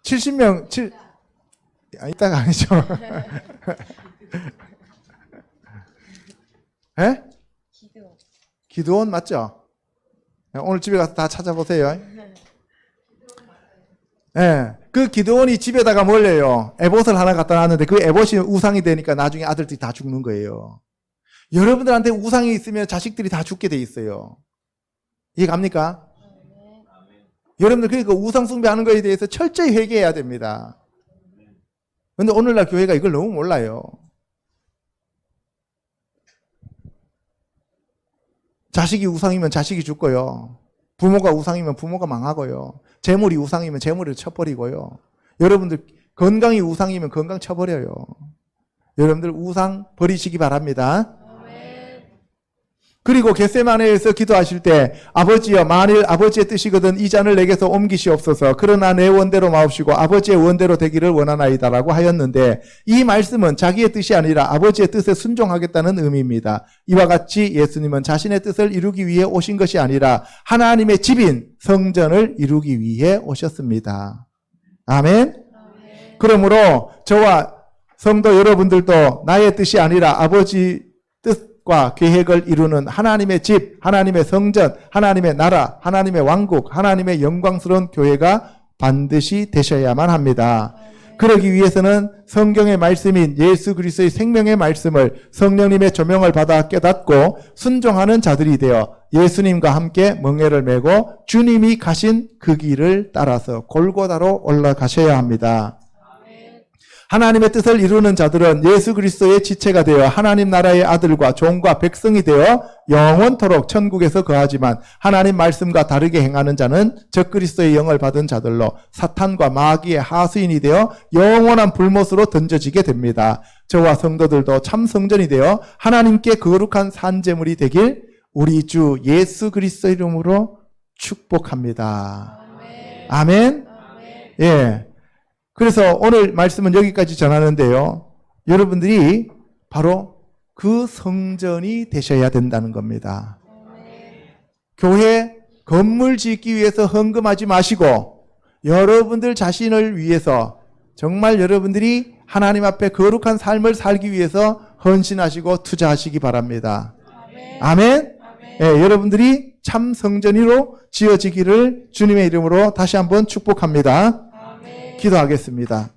70명, 이따가 아니죠. 예? 기도원 맞죠? 오늘 집에 가서 다 찾아보세요. 예. 그 기도원이 집에다가 몰려요. 에봇을 하나 갖다 놨는데 그 에봇이 우상이 되니까 나중에 아들들이 다 죽는 거예요. 여러분들한테 우상이 있으면 자식들이 다 죽게 돼 있어요. 이해 갑니까? 여러분들 그러니까 우상 숭배하는 거에 대해서 철저히 회개해야 됩니다. 그런데 오늘날 교회가 이걸 너무 몰라요. 자식이 우상이면 자식이 죽고요. 부모가 우상이면 부모가 망하고요. 재물이 우상이면 재물을 쳐버리고요. 여러분들 건강이 우상이면 건강 쳐버려요. 여러분들 우상 버리시기 바랍니다. 그리고 겟세마네에서 기도하실 때 아버지여 만일 아버지의 뜻이거든 이 잔을 내게서 옮기시옵소서 그러나 내 원대로 마옵시고 아버지의 원대로 되기를 원하나이다라고 하였는데 이 말씀은 자기의 뜻이 아니라 아버지의 뜻에 순종하겠다는 의미입니다. 이와 같이 예수님은 자신의 뜻을 이루기 위해 오신 것이 아니라 하나님의 집인 성전을 이루기 위해 오셨습니다. 아멘. 그러므로 저와 성도 여러분들도 나의 뜻이 아니라 아버지 과 계획을 이루는 하나님의 집, 하나님의 성전, 하나님의 나라, 하나님의 왕국, 하나님의 영광스러운 교회가 반드시 되셔야만 합니다. 그러기 위해서는 성경의 말씀인 예수 그리스도의 생명의 말씀을 성령님의 조명을 받아 깨닫고 순종하는 자들이 되어 예수님과 함께 멍에를 메고 주님이 가신 그 길을 따라서 골고다로 올라가셔야 합니다. 하나님의 뜻을 이루는 자들은 예수 그리스도의 지체가 되어 하나님 나라의 아들과 종과 백성이 되어 영원토록 천국에서 거하지만 하나님 말씀과 다르게 행하는 자는 적그리스도의 영을 받은 자들로 사탄과 마귀의 하수인이 되어 영원한 불못으로 던져지게 됩니다. 저와 성도들도 참 성전이 되어 하나님께 거룩한 산제물이 되길 우리 주 예수 그리스도 이름으로 축복합니다. 아멘. 예. 그래서 오늘 말씀은 여기까지 전하는데요. 여러분들이 바로 그 성전이 되셔야 된다는 겁니다. 교회 건물 짓기 위해서 헌금하지 마시고 여러분들 자신을 위해서 정말 여러분들이 하나님 앞에 거룩한 삶을 살기 위해서 헌신하시고 투자하시기 바랍니다. 아멘. 예, 여러분들이 참 성전으로 지어지기를 주님의 이름으로 다시 한번 축복합니다. 기도하겠습니다.